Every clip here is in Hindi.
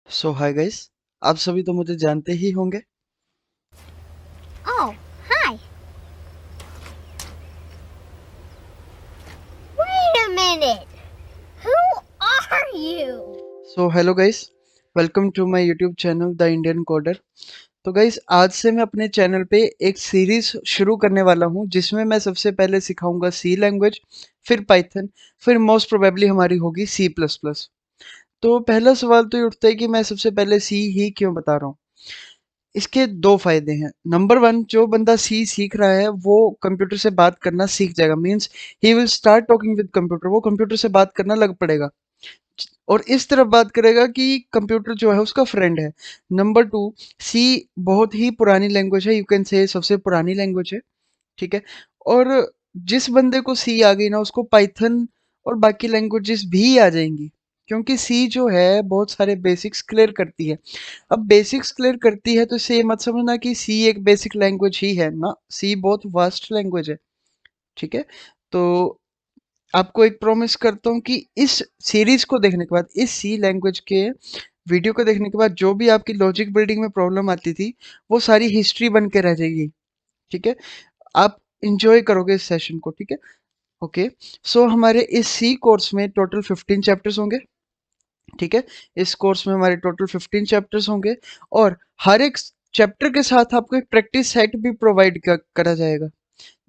सो हाय गाइस, आप सभी तो मुझे जानते ही होंगे। Oh, hi. Wait a minute. Who are you? So hello guys, welcome to my YouTube channel the Indian coder. तो गाइस, आज से मैं अपने चैनल पे एक सीरीज शुरू करने वाला हूँ जिसमें मैं सबसे पहले सिखाऊंगा सी लैंग्वेज, फिर पाइथन, फिर मोस्ट प्रोबेबली हमारी होगी सी प्लस प्लस। तो पहला सवाल तो ये उठता है कि मैं सबसे पहले सी ही क्यों बता रहा हूँ। इसके दो फायदे हैं। नंबर वन, जो बंदा सी सीख रहा है वो कंप्यूटर से बात करना सीख जाएगा, means he will start talking with computer, वो कंप्यूटर से बात करना लग पड़ेगा और इस तरह बात करेगा कि कंप्यूटर जो है उसका फ्रेंड है। नंबर टू, सी बहुत ही पुरानी लैंग्वेज है, यू कैन से सबसे पुरानी लैंग्वेज है। ठीक है। और जिस बंदे को सी आ गई ना, उसको पाइथन और बाकी लैंग्वेजेस भी आ जाएंगी, क्योंकि सी जो है बहुत सारे बेसिक्स क्लियर करती है। अब बेसिक्स क्लियर करती है तो इससे ये मत समझना कि सी एक बेसिक लैंग्वेज ही है ना, सी बहुत वास्ट लैंग्वेज है। ठीक है। तो आपको एक प्रॉमिस करता हूँ कि इस सीरीज को देखने के बाद, इस सी लैंग्वेज के वीडियो को देखने के बाद, जो भी आपकी लॉजिक बिल्डिंग में प्रॉब्लम आती थी वो सारी हिस्ट्री बन के रह जाएगी। ठीक है। आप इंजॉय करोगे इस सेशन को। ठीक है। ओके। सो हमारे इस सी कोर्स में टोटल 15 चैप्टर्स होंगे। ठीक है। इस कोर्स में हमारे टोटल 15 चैप्टर्स होंगे और हर एक चैप्टर के साथ आपको एक प्रैक्टिस सेट भी प्रोवाइड करा जाएगा।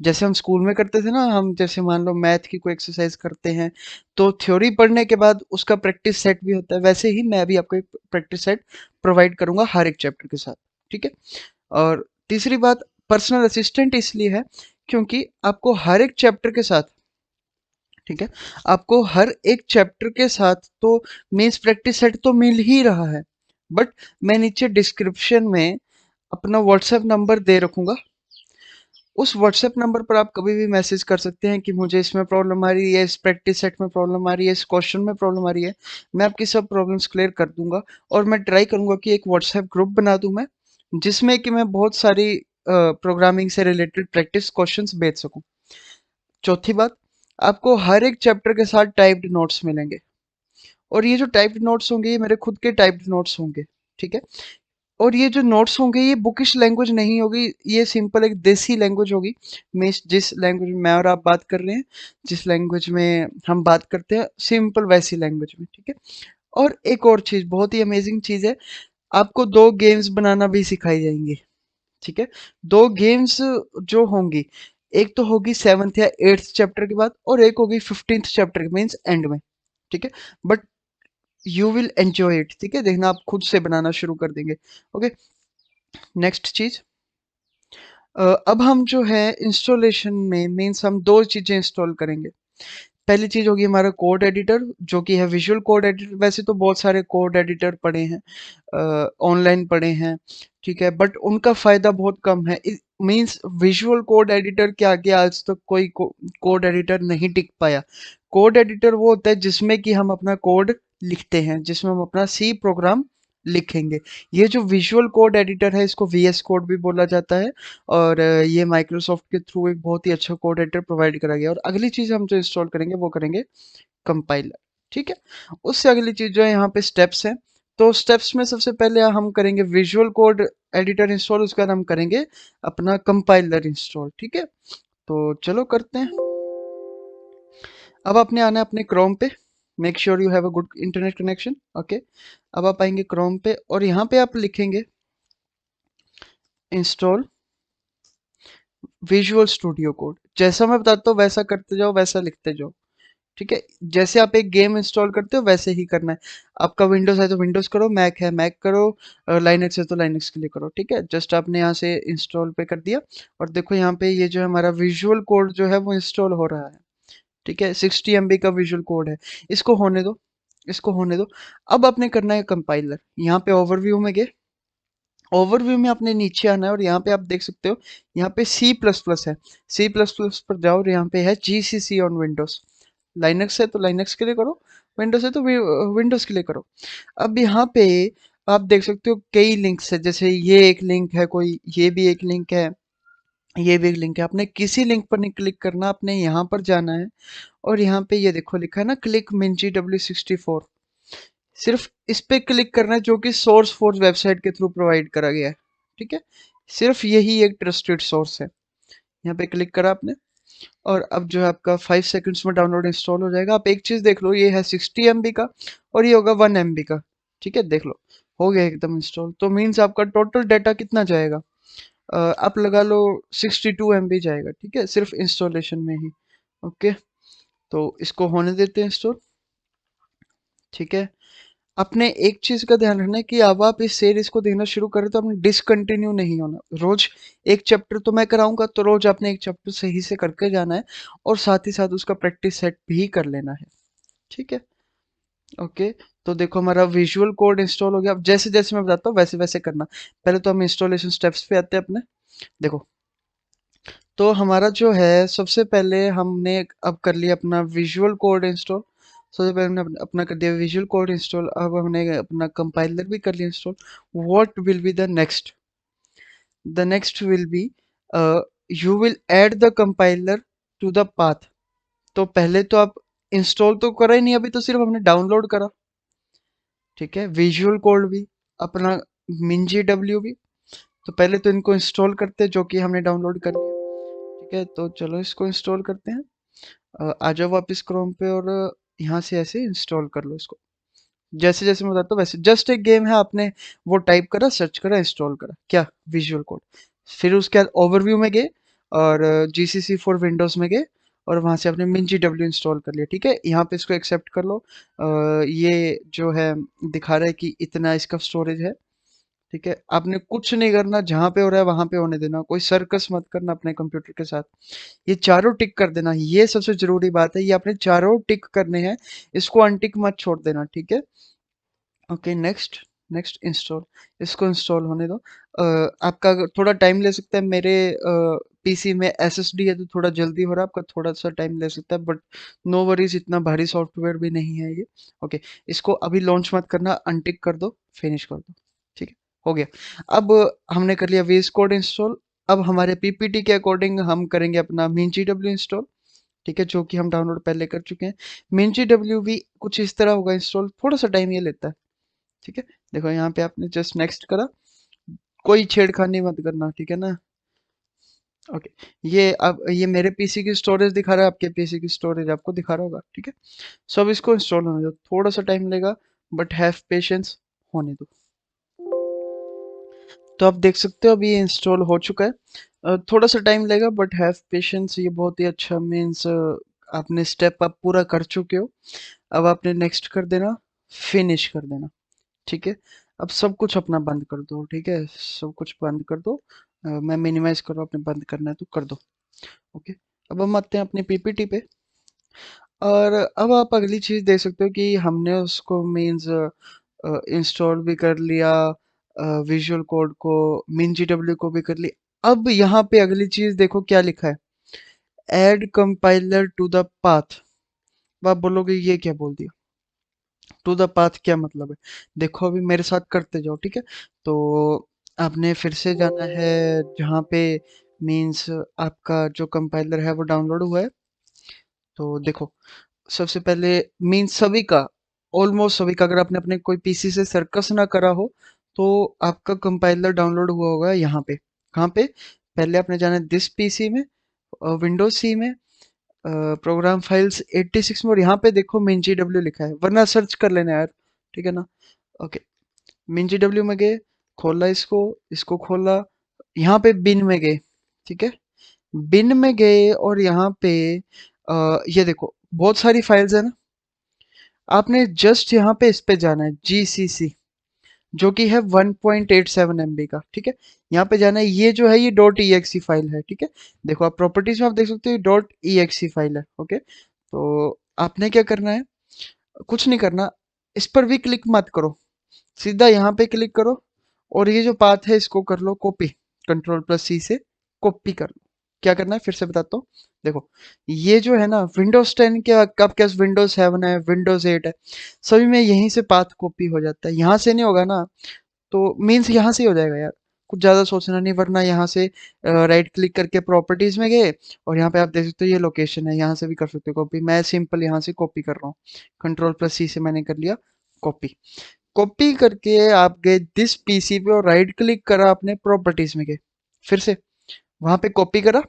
जैसे हम स्कूल में करते थे ना, हम जैसे मान लो मैथ की कोई एक्सरसाइज करते हैं तो थ्योरी पढ़ने के बाद उसका प्रैक्टिस सेट भी होता है, वैसे ही मैं भी आपको एक प्रैक्टिस सेट प्रोवाइड करूंगा हर एक चैप्टर के साथ। ठीक है। और तीसरी बात, पर्सनल असिस्टेंट इसलिए है क्योंकि आपको हर एक चैप्टर के साथ, ठीक है, आपको हर एक चैप्टर के साथ तो मीन्स प्रैक्टिस सेट तो मिल ही रहा है, बट मैं नीचे डिस्क्रिप्शन में अपना व्हाट्सएप नंबर दे रखूंगा। उस व्हाट्सएप नंबर पर आप कभी भी मैसेज कर सकते हैं कि मुझे इसमें प्रॉब्लम आ रही है, इस प्रैक्टिस सेट में प्रॉब्लम आ रही है, इस क्वेश्चन में प्रॉब्लम आ रही है। मैं आपकी सब प्रॉब्लम्स क्लियर कर दूंगा और मैं ट्राई करूंगा कि एक व्हाट्सएप ग्रुप बना दूं मैं, जिसमें कि मैं बहुत सारी प्रोग्रामिंग से रिलेटेड प्रैक्टिस क्वेश्चंस भेज सकूं। चौथी बात, आपको हर एक चैप्टर के साथ टाइप्ड नोट्स मिलेंगे और ये जो टाइप्ड नोट्स होंगे ये मेरे खुद के टाइप्ड नोट्स होंगे। ठीक है। और ये जो नोट्स होंगे ये बुकिश लैंग्वेज नहीं होगी, ये सिंपल एक देसी लैंग्वेज होगी। मीन्स जिस लैंग्वेज में मैं और आप बात कर रहे हैं, जिस लैंग्वेज में हम बात करते हैं, सिंपल वैसी लैंग्वेज में। ठीक है। और एक और चीज, बहुत ही अमेजिंग चीज है, आपको दो गेम्स बनाना भी सिखाई जाएंगी। ठीक है। दो गेम्स जो होंगी, एक तो होगी 7th या 8th चैप्टर के बाद और एक होगी 15th चैप्टर के मीन्स एंड में। ठीक है। But you will enjoy it. ठीक है, देखना आप खुद से बनाना शुरू कर देंगे। ओके। नेक्स्ट चीज, अब हम जो है इंस्टॉलेशन में मीन्स हम दो चीजें इंस्टॉल करेंगे। पहली चीज होगी हमारा कोड एडिटर, जो कि है विजुअल कोड एडिटर। वैसे तो बहुत सारे कोड एडिटर पड़े हैं, ऑनलाइन पड़े हैं। ठीक है, बट उनका फायदा बहुत कम है। मीन्स विजुअल कोड एडिटर के आगे आज तक कोई कोड एडिटर नहीं टिक पाया। कोड एडिटर वो होता है जिसमें कि हम अपना कोड लिखते हैं, जिसमें हम अपना सी प्रोग्राम लिखेंगे। ये जो विजुअल कोड एडिटर है इसको वीएस कोड भी बोला जाता है और ये माइक्रोसॉफ्ट के थ्रू एक बहुत ही अच्छा कोड एडिटर प्रोवाइड करा गया। और अगली चीज हम जो इंस्टॉल करेंगे वो करेंगे कंपाइलर। ठीक है। उससे अगली चीज जो है यहाँ पे स्टेप्स है। तो स्टेप्स में सबसे पहले हम करेंगे विजुअल कोड एडिटर इंस्टॉल, उसके बाद हम करेंगे अपना कंपाइलर इंस्टॉल। ठीक है। तो चलो करते हैं। अब आपने आना है अपने क्रोम पे, make sure you have a good internet connection. Okay. अब आप आएंगे क्रोम पे और यहाँ पे आप लिखेंगे इंस्टॉल विजुअल स्टूडियो कोड। जैसा मैं बताता हूँ वैसा करते जाओ, वैसा लिखते जाओ। ठीक है। जैसे आप एक गेम इंस्टॉल करते हो वैसे ही करना है। आपका विंडोज है तो विंडोज करो, मैक है मैक करो, लाइनक्स है तो लाइनक्स के लिए करो। ठीक है। जस्ट आपने यहाँ से इंस्टॉल पे कर दिया और देखो यहाँ पे ये जो है हमारा विजुअल कोड जो है वो इंस्टॉल हो रहा है। ठीक है। 60 MB का विजुअल कोड है। इसको होने दो, इसको होने दो। अब आपने करना है कंपाइलर। यहाँ पे ओवरव्यू में गए, ओवरव्यू में आपने नीचे आना है और यहाँ पे आप देख सकते हो, यहाँ पे सी प्लस प्लस है। सी प्लस प्लस पर जाओ और यहाँ पे है GCC ऑन विंडोज। लाइनक्स है तो लाइनक्स के लिए करो, विंडोज है तो विंडोज के लिए करो। अब यहाँ पे आप देख सकते हो कई लिंक्स है, जैसे ये एक लिंक है, कोई ये भी एक लिंक है, ये भी एक लिंक है। आपने किसी लिंक पर नहीं क्लिक करना, आपने यहाँ पर जाना है और यहाँ पे ये देखो लिखा है ना क्लिक मिंजी W64, सिर्फ इस पे क्लिक करना है जो कि सोर्स फोर्स वेबसाइट के थ्रू प्रोवाइड करा गया है, ठीक है। सिर्फ यही एक ट्रस्टेड सोर्स है। यहाँ पे क्लिक करा आपने और अब जो है आपका 5 सेकंड्स में डाउनलोड इंस्टॉल हो जाएगा। आप एक चीज देख लो, ये है 60 MB का और ये होगा 1 MB का, ठीक है। देख लो हो गया एकदम इंस्टॉल। तो मीन्स आपका टोटल डाटा कितना जाएगा, आप लगा लो 62 MB जाएगा, ठीक है, सिर्फ इंस्टॉलेशन में ही। ओके, तो इसको होने देते हैं इंस्टॉल, ठीक है। अपने एक चीज का ध्यान रखना है कि अब आप इस सीरीज को देखना शुरू करें तो आपने डिसकंटिन्यू नहीं होना। रोज एक चैप्टर तो मैं कराऊंगा, तो रोज आपने एक चैप्टर सही से करके जाना है और साथ ही साथ उसका प्रैक्टिस सेट भी कर लेना है, ठीक है। ओके, तो देखो हमारा विजुअल कोड इंस्टॉल हो गया। अब जैसे जैसे मैं बताता हूँ वैसे वैसे करना। पहले तो हम इंस्टॉलेशन स्टेप्स पे आते हैं अपने। देखो, तो हमारा जो है सबसे पहले हमने अब कर लिया अपना विजुअल कोड इंस्टॉल। सबसे पहले हमने अपना कर दिया विजुअल कोड इंस्टॉल। अब हमने अपना कंपाइलर भी कर लिया install. What will be the next will be you will add the compiler to the path. तो पहले तो आप इंस्टॉल तो करा ही नहीं, अभी तो सिर्फ हमने डाउनलोड करा, ठीक है। विजुअल कोड भी, अपना मिंजी डब्ल्यू भी। तो पहले तो इनको इंस्टॉल करते हैं जो कि हमने डाउनलोड कर लिया, ठीक है। तो चलो इसको इंस्टॉल करते हैं। आ जाओ वापस क्रोम पे और यहाँ से ऐसे इंस्टॉल कर लो इसको। जैसे जैसे मैं बताता हूँ वैसे, जस्ट एक गेम है, आपने वो टाइप करा, सर्च करा, इंस्टॉल करा, क्या विजुअल कोड। फिर उसके बाद ओवरव्यू में गए और जीसीसी फॉर विंडोज में गए और वहां से आपने मिंजी डब्ल्यू इंस्टॉल कर लिया, ठीक है। यहाँ पे इसको एक्सेप्ट कर लो। ये जो है दिखा रहा है कि इतना इसका स्टोरेज है, ठीक है। आपने कुछ नहीं करना, जहां पे हो रहा है वहां पे होने देना, कोई सर्कस मत करना अपने कंप्यूटर के साथ। ये चारों टिक कर देना, ये सबसे जरूरी बात है, ये आपने चारों टिक करने हैं, इसको अनटिक मत छोड़ देना, ठीक है। Okay, next. नेक्स्ट इंस्टॉल, इसको इंस्टॉल होने दो। आपका थोड़ा टाइम ले सकता है, मेरे पीसी में एसएसडी है तो थोड़ा जल्दी हो रहा है, आपका थोड़ा सा टाइम ले सकता है, बट नो वरीज, इतना भारी सॉफ्टवेयर भी नहीं है ये। ओके, इसको अभी लॉन्च मत करना, अनटिक कर दो, फिनिश कर दो, ठीक है। हो गया। अब हमने कर लिया वीएस कोड इंस्टॉल। अब हमारे पीपीटी के अकॉर्डिंग हम करेंगे अपना मिंजी डब्ल्यू इंस्टॉल, ठीक है, जो कि हम डाउनलोड पहले कर चुके हैं। मिंजी डब्ल्यू भी कुछ इस तरह होगा इंस्टॉल, थोड़ा सा टाइम ये लेता है, ठीक है। देखो यहाँ पे आपने जस्ट नेक्स्ट करा, कोई छेड़खानी मत करना, ठीक है ना। ओके, ये अब ये मेरे पीसी की स्टोरेज दिखा रहा है, आपके पीसी की स्टोरेज आपको दिखा रहा होगा, ठीक है। सो अब इसको इंस्टॉल होने दो, थोड़ा सा टाइम लेगा, बट हैव पेशेंस, होने दो। तो आप देख सकते हो अभी ये इंस्टॉल हो चुका है। थोड़ा सा टाइम लेगा बट हैव पेशेंस, ये बहुत ही अच्छा मीन्स आपने स्टेप आप पूरा कर चुके हो। अब आपने नेक्स्ट कर देना, फिनिश कर देना, ठीक है। अब सब कुछ अपना बंद कर दो, ठीक है, सब कुछ बंद कर दो। मैं मिनिमाइज कर रहा हूँ, आपने बंद करना है तो कर दो। ओके, अब हम आते हैं अपनी पीपीटी पे। और अब आप अगली चीज देख सकते हो कि हमने उसको मीन्स इंस्टॉल भी कर लिया, विजुअल कोड को, मिन जीडब्ल्यू को भी कर लिया। अब यहाँ पे अगली चीज देखो क्या लिखा है, add compiler to the path. आप बोलोगे ये क्या बोल दिया, टू द पाथ क्या मतलब है। देखो अभी मेरे साथ करते जाओ, ठीक है। तो आपने फिर से जाना है जहाँ पे मीन्स आपका जो कंपाइलर है वो डाउनलोड हुआ है। तो देखो, सबसे पहले मीन्स सभी का, ऑलमोस्ट सभी का, अगर आपने अपने कोई पीसी से सर्कस ना करा हो तो आपका कंपाइलर डाउनलोड हुआ होगा यहाँ पे। कहाँ पे, पहले आपने जाना है दिस पीसी में, विंडोज सी में, प्रोग्राम फाइल्स 86 में, और यहाँ पे देखो मिंजी डब्ल्यू लिखा है, वरना सर्च कर लेना यार, ठीक है ना। ओके, मिंजी डब्ल्यू में गए, खोला इसको, इसको खोला, यहाँ पे बिन में गए, ठीक है। बिन में गए और यहाँ पे ये देखो बहुत सारी फाइल्स है ना, आपने जस्ट यहाँ पे इस पे जाना है जीसीसी, जो कि है 1.87 MB का, ठीक है। यहाँ पे जाना है, ये जो है ये डॉट ई एक्सी फाइल है, ठीक है। देखो आप प्रॉपर्टीज में आप देख सकते हो डॉट ई एक्सी फाइल है, ओके। तो आपने क्या करना है, कुछ नहीं करना, इस पर भी क्लिक मत करो, सीधा यहाँ पे क्लिक करो और ये जो पाथ है इसको कर लो कॉपी, कंट्रोल+C से कॉपी कर लो। क्या करना है फिर से बताता हूँ। देखो, ये जो है ना विंडोज 10 के आपके पास विंडोज 7 है, विंडोज 8 है, सभी में यहीं से पाथ कॉपी हो जाता है। यहाँ से नहीं होगा ना, तो मीन्स यहाँ से ही हो जाएगा यार, कुछ ज़्यादा सोचना नहीं। वरना यहाँ से राइट क्लिक करके प्रॉपर्टीज में गए और यहाँ पे आप देख सकते हो ये लोकेशन है, यहाँ से भी कर सकते हो कॉपी। मैं सिंपल यहाँ से कॉपी कर रहा हूँ, कंट्रोल+C से मैंने कर लिया कॉपी। कॉपी करके आप गए दिस पीसी पे और राइट क्लिक करा, आपने प्रॉपर्टीज में गए, फिर से वहां पे कॉपी करा,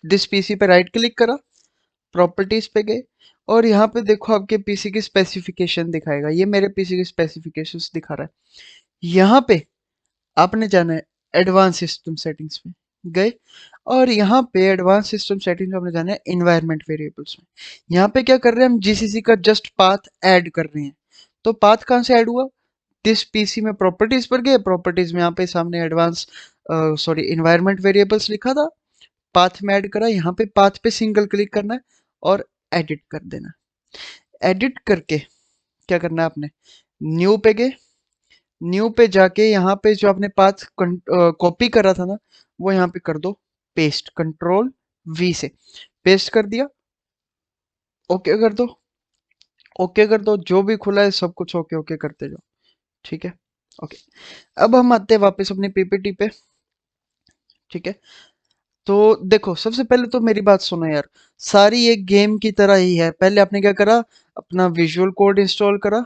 दिस पीसी पे राइट क्लिक करा, प्रॉपर्टीज पे गए, और यहाँ पे देखो आपके पीसी की स्पेसिफिकेशन दिखाएगा, ये मेरे पीसी की स्पेसिफिकेशंस दिखा रहा है। यहाँ पे आपने जाना है एडवांस सिस्टम सेटिंग्स में गए, और यहाँ पे एडवांस सिस्टम सेटिंग्स में आपने जाना है इन्वायरमेंट वेरिएबल्स में। यहाँ पे क्या कर रहे हैं हम, जीसीसी का जस्ट पाथ ऐड कर रहे हैं। तो पाथ कहाँ से ऐड हुआ, दिस पीसी में प्रॉपर्टीज पर गए, प्रॉपर्टीज में यहाँ पे सामने एडवांस सॉरी इन्वायरमेंट वेरिएबल्स लिखा था, पाथ में ऐड करा, यहाँ पे पाथ पे सिंगल क्लिक करना है और एडिट कर देना। एडिट करके क्या करना है आपने, न्यू पे गए, न्यू पे जाके यहाँ पे जो आपने पाथ कॉपी करा था ना, वो यहाँ पे कर दो पेस्ट, कंट्रोल वी से पेस्ट कर दिया, ओके कर दो, ओके कर दो, जो भी खुला है सब कुछ ओके ओके करते जाओ, ठीक है। ओके, अब हम आते हैं वापस अपनी पीपीटी पे, ठीक है। तो देखो सबसे पहले तो मेरी बात सुनो यार, सारी एक गेम की तरह ही है। पहले आपने क्या करा, अपना विजुअल कोड इंस्टॉल करा,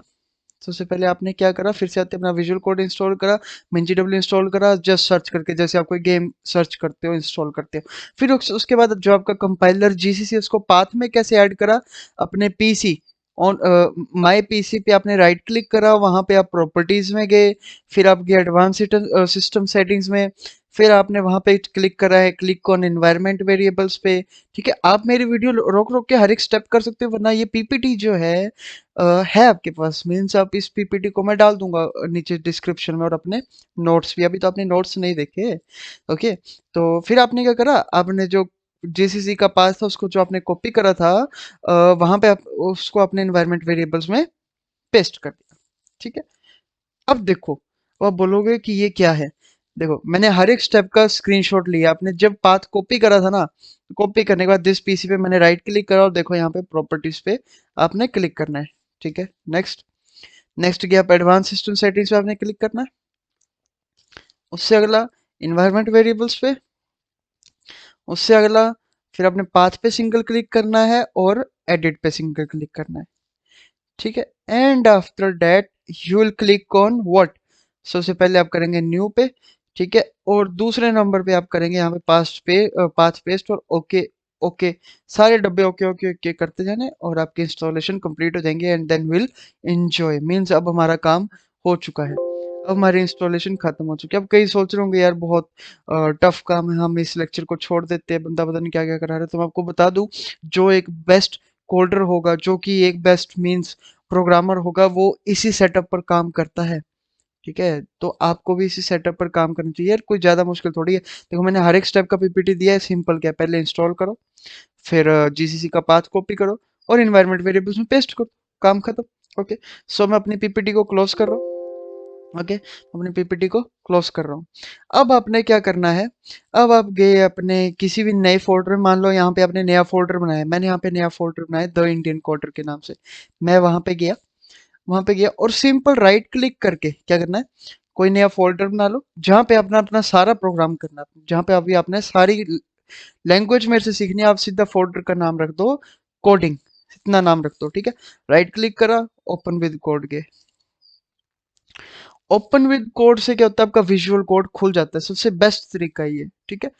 सबसे पहले आपने क्या करा, फिर से आते अपना विजुअल कोड इंस्टॉल करा, MinGW इंस्टॉल करा, जस्ट सर्च करके, जैसे आप कोई गेम सर्च करते हो इंस्टॉल करते हो। फिर उसके बाद जो आपका कंपाइलर जीसीसी, उसको पाथ में कैसे ऐड करा, अपने पीसी ऑन माई पीसी पे आपने राइट क्लिक करा, वहां पे आप प्रॉपर्टीज में गए, फिर आप गए एडवांस सिस्टम सेटिंग्स में, फिर आपने वहां पे क्लिक करा है क्लिक ऑन एनवायरमेंट वेरिएबल्स पे, ठीक है। आप मेरी वीडियो रोक रोक के हर एक स्टेप कर सकते हो, वरना ये पीपीटी जो है आपके पास, मीन्स आप इस पीपीटी को मैं डाल दूंगा नीचे डिस्क्रिप्शन में, और अपने नोट्स भी, अभी तो आपने नोट्स नहीं देखे, ओके। तो फिर आपने क्या करा, आपने जो जीसीसी का पास था उसको जो आपने कॉपी करा था, वहां पे आप उसको अपने एनवायरमेंट वेरिएबल्स में पेस्ट कर दिया, ठीक है। अब देखो, वो आप बोलोगे कि ये क्या है, देखो मैंने हर एक स्टेप का स्क्रीनशॉट लिया। आपने जब पाथ कॉपी करा था ना, कॉपी करने के बाद दिस पीसी पे मैंने राइट क्लिक करा, और देखो यहाँ पे प्रॉपर्टीज पे आपने क्लिक करना है, ठीक है। नेक्स्ट, नेक्स्ट गया आप एडवांस सिस्टम सेटिंग्स पे आपने क्लिक करना है, उससे अगला इन्वायरमेंट वेरिएबल्स पे, उससे अगला फिर अपने पाथ पे सिंगल क्लिक करना है और एडिट पे सिंगल क्लिक करना है, ठीक है। And after that you will click on what, सबसे पहले आप करेंगे न्यू पे, ठीक है, और दूसरे नंबर पे आप करेंगे यहाँ पे पास्ट पे पाथ पेस्ट, और ओके ओके, सारे डब्बे ओके ओके ओके करते जाने, और आपके इंस्टॉलेशन कंप्लीट हो जाएंगे, and then will enjoy, means अब हमारा काम हो चुका है, अब हमारी इंस्टॉलेशन खत्म हो चुकी है। अब कई सोच रहे होंगे यार बहुत टफ काम है, हम इस लेक्चर को छोड़ देते हैं, बंदा पता नहीं क्या क्या करा रहा है। तो मैं आपको बता दूं, जो एक बेस्ट कोडर होगा, जो कि एक बेस्ट मींस प्रोग्रामर होगा, वो इसी सेटअप पर काम करता है, ठीक है। तो आपको भी इसी सेटअप पर काम करना चाहिए यार, कोई ज्यादा मुश्किल थोड़ी है। देखो मैंने हर एक स्टेप का पीपीटी दिया है, सिंपल क्या है, पहले इंस्टॉल करो, फिर जीसीसी का पाथ कॉपी करो और इन्वायरमेंट वेरिएबल्स में पेस्ट करो, काम खत्म। ओके, सो मैं अपनी पीपीटी को क्लोज कर रहा हूँ, ओके, अपनी पीपीटी को क्लोज कर रहा हूँ। अब आपने क्या करना है, अब आप गए अपने किसी भी नए फोल्डर में, मान लो यहाँ पे आपने नया फोल्डर बनाया, मैंने यहाँ पे नया फोल्डर बनाया द इंडियन क्वार्टर के नाम से, मैं वहां पे गया, वहां पे गया और सिंपल राइट क्लिक करके क्या करना है, कोई नया फोल्डर बना लो जहां पे अपना अपना सारा प्रोग्राम करना है, जहां पे अभी आपने सारी लैंग्वेज मेरे से सीखनी है, आप सीधा फोल्डर का नाम रख दो कोडिंग, इतना नाम रख दो, ठीक है। राइट क्लिक करा, ओपन विद कोड गए, ओपन विद कोड से क्या होता है, आपका विजुअल कोड खुल जाता है, सबसे बेस्ट तरीका ये, ठीक है।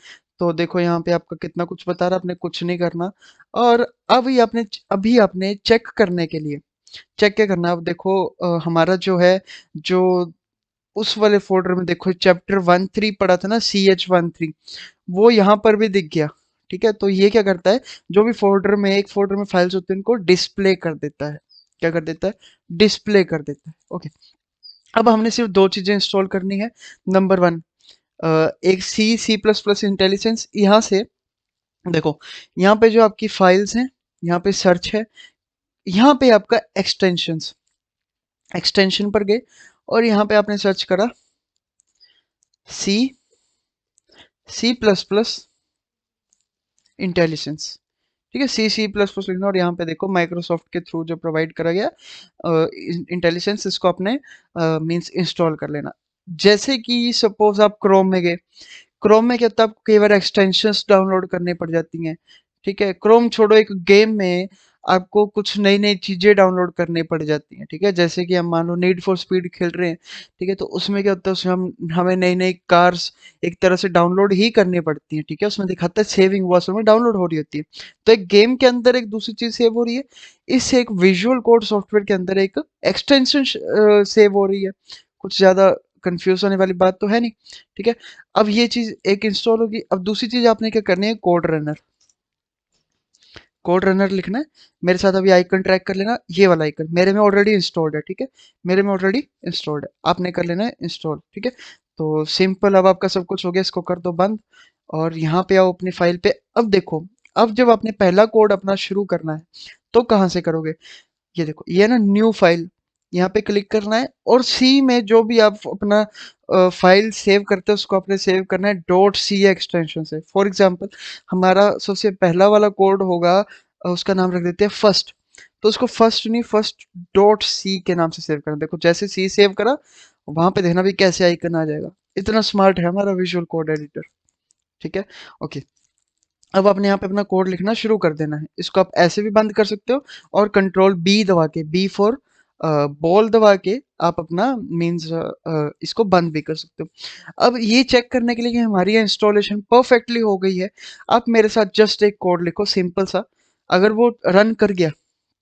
तो देखो यहाँ पे आपका कितना कुछ बता रहा है, आपने कुछ नहीं करना। और अभी आपने चेक करने के लिए, चेक क्या करना है, अब देखो हमारा जो है, जो उस वाले फोल्डर में देखो चैप्टर 1.3 पढ़ा था ना, CH13, वो यहाँ पर भी दिख गया, ठीक है। तो ये क्या करता है, जो भी फोल्डर में, एक फोल्डर में फाइल्स होती है उनको डिस्प्ले कर देता है, क्या कर देता है, डिस्प्ले कर देता है, ओके। अब हमने सिर्फ दो चीजें इंस्टॉल करनी है। नंबर वन, एक C++ इंटेलिजेंस, यहाँ से देखो, यहाँ पे जो आपकी फाइल्स हैं, यहाँ पे सर्च है, यहाँ पे आपका एक्सटेंशंस, एक्सटेंशन पर गए, और यहाँ पे आपने सर्च करा C++ इंटेलिजेंस, ठीक है, C++ लिखना, और यहाँ पे देखो माइक्रोसॉफ्ट के थ्रू जो प्रोवाइड करा गया इंटेलिजेंस, इसको अपने मींस इंस्टॉल कर लेना। जैसे कि सपोज आप क्रोम में गए, क्रोम में क्या होता है, आपको कई बार एक्सटेंशंस डाउनलोड करनी पड़ जाती हैं, ठीक है। क्रोम छोड़ो, एक गेम में आपको कुछ नई-नई चीज़ें डाउनलोड करनी पड़ जाती हैं, ठीक है? जैसे कि हम मान लो नीड फॉर स्पीड खेल रहे हैं, ठीक है? तो उसमें क्या होता है, उसमें हम हमें नई-नई कार्स एक तरह से डाउनलोड ही करनी पड़ती हैं, ठीक है? उसमें दिखाता है सेविंग हुआ, उसमें डाउनलोड हो रही होती है। तो एक गेम के अंदर एक दूसरी चीज़ सेव हो रही है, इस एक विजुअल कोड सॉफ्टवेयर के अंदर एक एक्सटेंशन सेव हो रही है। कुछ ज़्यादा कन्फ्यूज़ होने वाली बात तो है नहीं, ठीक है? अब ये चीज़ एक इंस्टॉल होगी, अब दूसरी चीज़ आपने क्या करनी है, कोड रनर। कोड रनर लिखना है, मेरे साथ अभी आइकन ट्रैक कर लेना, ये वाला आइकन मेरे में ऑलरेडी इंस्टॉल्ड है, ठीक है? मेरे में ऑलरेडी इंस्टॉल्ड है, आपने कर लेना है इंस्टॉल, ठीक है? तो सिंपल, अब आपका सब कुछ हो गया, इसको कर दो बंद और यहाँ पे आओ अपनी फाइल पे। अब देखो, अब जब आपने पहला कोड अपना शुरू करना है, तो कहाँ से करोगे? ये देखो, ये है ना न्यू फाइल, यहाँ पे क्लिक करना है और सी में जो भी आप अपना फाइल सेव करते हो उसको आपने सेव करना है डॉट सी एक्सटेंशन से। फॉर एग्जांपल हमारा सबसे पहला वाला कोड होगा, उसका नाम रख देते हैं फर्स्ट, तो उसको फर्स्ट नहीं, फर्स्ट डॉट सी के नाम से सेव करना। देखो जैसे सी सेव करा, वहां पे देखना भी कैसे आइकन आ जाएगा। इतना स्मार्ट है हमारा विजुअल कोड एडिटर, ठीक है? ओके, अब आपने यहाँ पे अपना कोड लिखना शुरू कर देना है। इसको आप ऐसे भी बंद कर सकते हो और कंट्रोल बी दबा के, बी फॉर बॉल दबा के आप अपना मीन्स इसको बंद भी कर सकते हो। अब ये चेक करने के लिए कि हमारी इंस्टॉलेशन परफेक्टली हो गई है, आप मेरे साथ जस्ट एक कोड लिखो सिंपल सा। अगर वो रन कर गया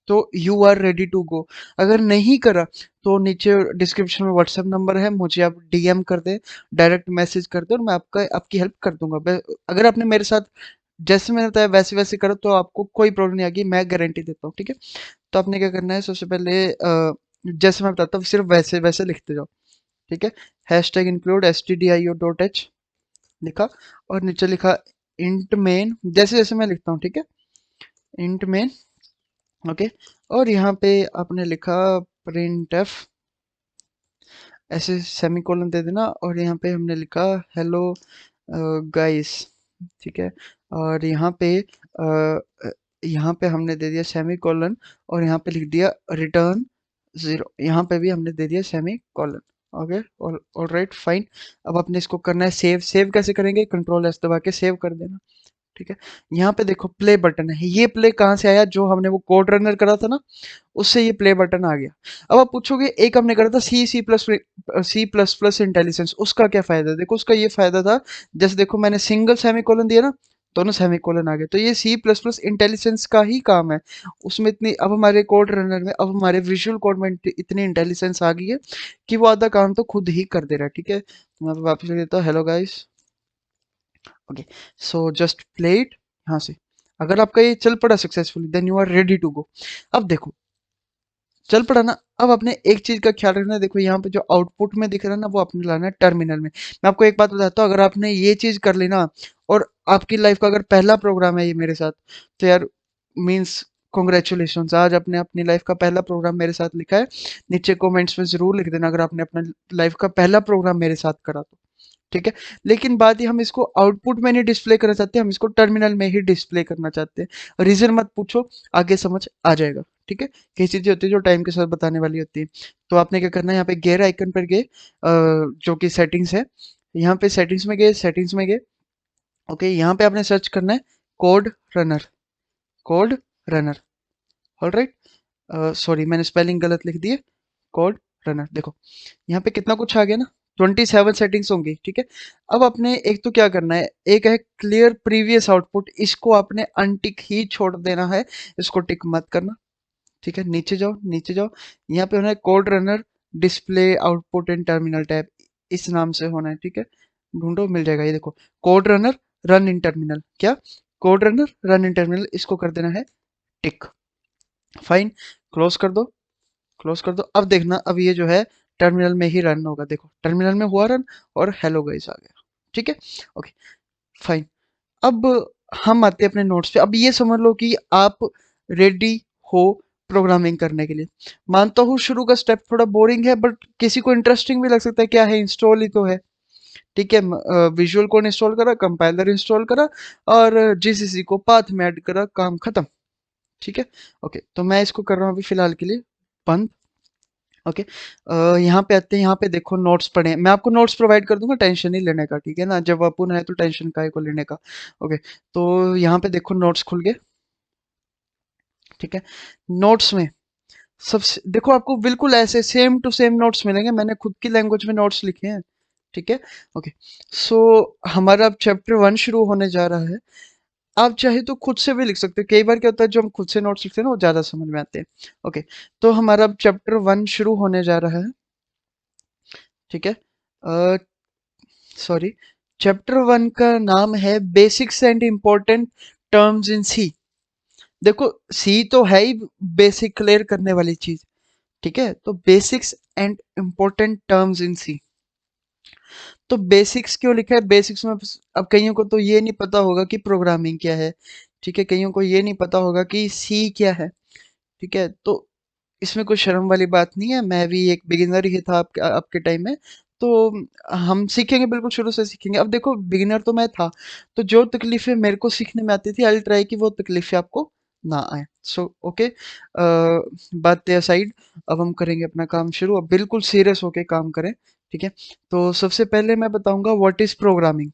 तो you are ready to go. अगर नहीं करा तो नीचे डिस्क्रिप्शन में व्हाट्सएप नंबर है, मुझे आप डीएम कर दें, डायरेक्ट मैसेज कर दें और मैं आपकी हेल्प कर दूंगा। अगर आपने मेरे साथ जैसे मैंने बताया वैसे वैसे करो तो आपको कोई प्रॉब्लम नहीं आएगी, मैं गारंटी देता हूँ, ठीक है? तो आपने क्या करना है, सबसे पहले जैसे मैं बताता हूँ सिर्फ वैसे वैसे लिखते जाओ, ठीक है? हैश टैग इंक्लूड stdio.h लिखा और नीचे लिखा इंट मेन, जैसे जैसे मैं लिखता हूँ, ठीक है? Int main, okay. और यहाँ पे आपने लिखा प्रिंट एफ, ऐसे सेमीकोलन दे देना और यहाँ पे हमने लिखा हेलो गाइस, ठीक है? और यहाँ पे हमने दे दिया सेमीकोलन और यहाँ पे लिख दिया रिटर्न 0, यहाँ पे भी हमने दे दिया semicolon. Okay, all right fine. अब अपने इसको करना है सेव। सेव कैसे करेंगे, कंट्रोल एस दबा के सेव कर देना, ठीक है? यहाँ पे देखो प्ले बटन है, ये प्ले कहाँ से आया, जो हमने वो कोड रनर करा था ना, उससे ये प्ले बटन आ गया। अब आप पूछोगे एक हमने करा था सी प्लस प्लस इंटेलिजेंस, उसका क्या फायदा? देखो उसका ये फायदा था, जैसे देखो मैंने सिंगल सेमीकोलन दिया ना, दोनों सेमीकोलन आ गए, तो ये सी प्लस प्लस इंटेलिजेंस का ही काम है। उसमें इतनी, अब हमारे कोड रनर में, अब हमारे विजुअल कोड में इतनी इंटेलिजेंस आ गई है कि वो आधा काम तो खुद ही कर दे रहा है, ठीक है? तो मैं वापस लिख देता हूँ hello guys, okay. So just play it यहाँ से। अगर आपका ये चल पड़ा successfully, then you are ready to go. अब देखो चल पड़ा ना, अब आपने एक चीज का ख्याल रखना है, देखो यहाँ पे जो आउटपुट में दिख रहा है ना, वो आपने लाना है टर्मिनल में। मैं आपको एक बात बताता हूँ, अगर आपने ये चीज कर ली ना, और आपकी लाइफ का अगर पहला प्रोग्राम है ये मेरे साथ, तो यार मीन्स कॉन्ग्रेचुलेशन, आज आपने अपनी लाइफ का पहला प्रोग्राम मेरे साथ लिखा है। नीचे कमेंट्स में जरूर लिख देना अगर आपने अपना लाइफ का पहला प्रोग्राम मेरे साथ करा तो, ठीक है? लेकिन बात ये, हम इसको आउटपुट में नहीं डिस्प्ले करना चाहते, हम इसको टर्मिनल में ही डिस्प्ले करना चाहते हैं। रीजन मत पूछो, आगे समझ आ जाएगा, ठीक है? कई चीजें होती है जो टाइम के साथ बताने वाली होती है। तो आपने क्या करना है, यहाँ पे गेयर आइकन पर गए, जो कि सेटिंग्स है, यहाँ पे सेटिंग्स में गए, सेटिंग्स में गए, ओके। यहाँ पे आपने सर्च करना है code runner, code runner, all right. Sorry मैंने स्पेलिंग गलत लिख दी है, कोड रनर। देखो यहाँ पे कितना कुछ आ गया ना, 27 सेटिंग्स होंगी, ठीक है? अब आपने एक तो क्या करना है, एक है क्लियर प्रीवियस आउटपुट, इसको आपने अनटिक ही छोड़ देना है, इसको टिक मत करना, ठीक है? नीचे जाओ, नीचे जाओ, यहाँ पे होना है कोड रनर डिस्प्ले आउटपुट इन टर्मिनल टैब, इस नाम से होना है, ठीक है? ढूंढो मिल जाएगा, ये देखो code runner run in terminal, क्या code runner run in terminal, इसको कर देना है टिक, फाइन। क्लोज कर दो, क्लोज कर दो। अब देखना, अब ये जो है टर्मिनल में ही रन होगा, देखो टर्मिनल में हुआ रन और हेलो गाइस आ गया, ठीक है? Okay fine. अब हम आते हैं अपने नोट्स पे। अब ये समझ लो कि आप रेडी हो प्रोग्रामिंग करने के लिए। मानता हूँ शुरू का स्टेप थोड़ा बोरिंग है, बट किसी को इंटरेस्टिंग भी लग सकता है, क्या है इंस्टॉल ही तो है, ठीक है? विजुअल कोड इंस्टॉल करा, कंपाइलर इंस्टॉल करा और जीसीसी को पाथ में ऐड करा, काम खत्म, ठीक है? ओके, तो मैं इसको कर रहा हूँ अभी फिलहाल के लिए बंद, ओके। यहाँ पे आते हैं, यहाँ पे देखो नोट्स पढ़े हैं। मैं आपको नोट्स प्रोवाइड कर दूंगा, टेंशन नहीं लेने का, ठीक है ना? जब अपन है तो टेंशन काहे को लेने का, ओके। तो यहाँ पे देखो नोट्स खुल गए, ठीक है। नोट्स में सबसे देखो, आपको बिल्कुल ऐसे सेम टू सेम नोट्स मिलेंगे, मैंने खुद की लैंग्वेज में नोट्स लिखे हैं। ठीक है। ओके। सो हमारा अब चैप्टर 1 शुरू होने जा रहा है। आप चाहे तो खुद से भी लिख सकते हो, कई बार क्या होता है जो हम खुद से नोट्स लिखते हैं ना वो ज्यादा समझ में आते हैं। ओके। तो हमारा अब चैप्टर 1 शुरू होने जा रहा है। ठीक है। सॉरी, चैप्टर 1 का नाम है basics and important terms in C. देखो, सी तो है ही बेसिक क्लियर करने वाली चीज। ठीक है, तो basics and important terms in C. तो बेसिक्स क्यों लिखा है? बेसिक्स में अब कईयों को तो ये नहीं पता होगा कि प्रोग्रामिंग क्या है। ठीक है, कईयों को ये नहीं पता होगा कि सी क्या है। ठीक है, तो इसमें कोई शर्म वाली बात नहीं है, मैं भी एक बिगिनर ही था आपके आपके टाइम में। तो हम सीखेंगे, बिल्कुल शुरू से सीखेंगे। अब देखो, बिगिनर तो मैं था, तो जो तकलीफें मेरे को सीखने में आती थी, आई ट्राई कि वो तकलीफें आपको ना आए। सो ओके, बातें असाइड, अब हम करेंगे अपना काम शुरू। अब बिल्कुल सीरियस होके काम करें। ठीक है। तो सबसे पहले मैं बताऊंगा व्हाट इज प्रोग्रामिंग।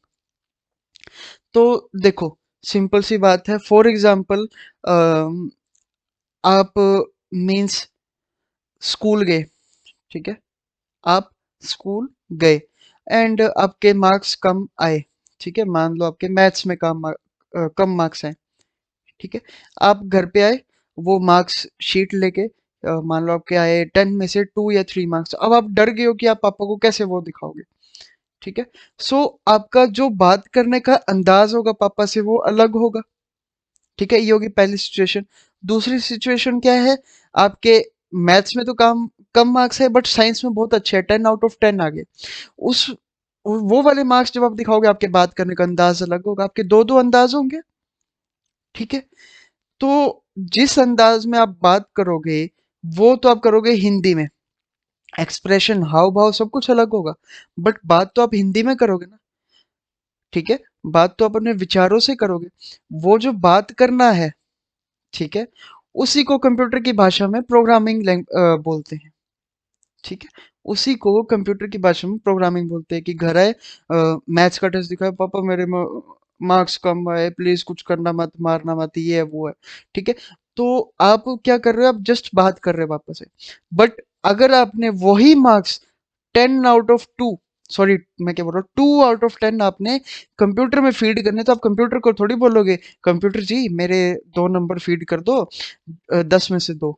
तो देखो, सिंपल सी बात है। फॉर एग्जाम्पल, आप मीन्स स्कूल गए। ठीक है, आप स्कूल गए एंड आपके मार्क्स कम आए। ठीक है, मान लो आपके मैथ्स में कम मार्क्स आए। ठीक है, आप घर पे आए, वो मार्क्स शीट लेके, मान लो आपके आए 10 में से 2 या 3 मार्क्स। अब आप डर गए हो कि आप पापा को कैसे वो दिखाओगे। ठीक है। सो आपका जो बात करने का अंदाज होगा पापा से वो अलग होगा। ठीक है, ये होगी पहली सिचुएशन। दूसरी सिचुएशन क्या है? आपके मैथ्स में तो कम कम मार्क्स है बट साइंस में बहुत अच्छे हैं, 10 आउट ऑफ 10 आ गए। उस वो वाले मार्क्स जब आप दिखाओगे, आपके बात करने का अंदाज अलग होगा, आपके दो दो अंदाज होंगे। ठीक है। तो जिस अंदाज में आप बात करोगे, वो तो आप करोगे हिंदी में। एक्सप्रेशन, हाव भाव सब कुछ अलग होगा, बट बात तो आप हिंदी में करोगे ना। ठीक है, बात तो आप अपने विचारों से करोगे। वो जो बात करना है, ठीक है, उसी को कंप्यूटर की भाषा में प्रोग्रामिंग बोलते हैं। ठीक है, उसी को कंप्यूटर की भाषा में प्रोग्रामिंग बोलते हैं। कि घर आए, मैथ्स का टेस्ट दिखाए, पापा मेरे मार्क्स कम आए, प्लीज कुछ करना मत, मारना मत, ये है वो है। ठीक है, तो आप क्या कर रहे हो? आप जस्ट बात कर रहे हो पापा से। बट अगर आपने वही मार्क्स 10 आउट ऑफ 2, सॉरी मैं क्या बोल रहा हूँ, 2 आउट ऑफ 10 आपने कंप्यूटर में फीड करने, तो आप कंप्यूटर को थोड़ी बोलोगे कंप्यूटर जी मेरे 2 नंबर फीड कर दो, 10 में से 2।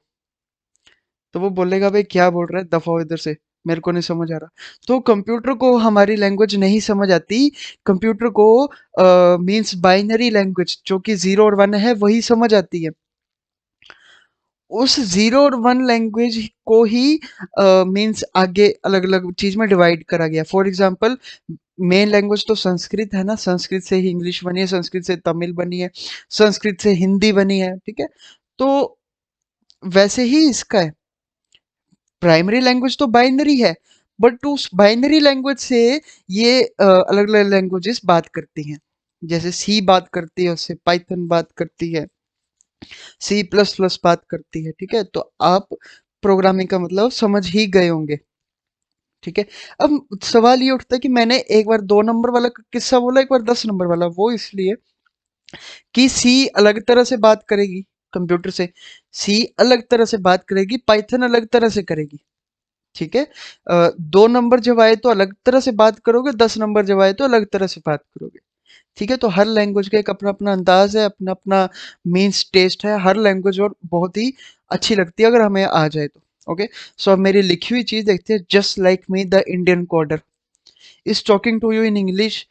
तो वो बोलेगा भाई क्या बोल रहा है, दफा हो इधर से, मेरे को नहीं समझ आ रहा। तो कंप्यूटर को हमारी लैंग्वेज नहीं समझ आती। कंप्यूटर को मींस बाइनरी लैंग्वेज जो कि 0 और 1 है वही समझ आती है। उस 0 और 1 लैंग्वेज को ही मींस आगे अलग अलग चीज में डिवाइड करा गया। फॉर एग्जाम्पल, मेन लैंग्वेज तो संस्कृत है ना, संस्कृत से ही इंग्लिश बनी है, संस्कृत से तमिल बनी है, संस्कृत से हिंदी बनी है। ठीक है, तो वैसे ही इसका है। प्राइमरी लैंग्वेज तो बाइनरी है, बट उस बाइनरी लैंग्वेज से ये अलग अलग लैंग्वेजेस बात करती हैं। जैसे सी बात करती है, उससे पाइथन बात करती है, C++ बात करती है। ठीक है, तो आप प्रोग्रामिंग का मतलब समझ ही गए होंगे। ठीक है, अब सवाल ये उठता है कि मैंने एक बार 2 नंबर वाला किस्सा बोला, एक बार 10 नंबर वाला। वो इसलिए कि सी अलग तरह से बात करेगी कंप्यूटर से, सी अलग तरह से बात करेगी, पाइथन अलग तरह से करेगी। ठीक है, 2 नंबर जब आए तो अलग तरह से बात करोगे, 10 नंबर जब आए तो अलग तरह से बात करोगे। ठीक है, तो हर लैंग्वेज का एक अपना अपना अंदाज है, अपना अपना मीन्स टेस्ट है हर लैंग्वेज, और बहुत ही अच्छी लगती है अगर हमें आ जाए तो। ओके, सो अब मेरी लिखी हुई चीज देखते हैं। Just like me the Indian coder is talking to you in English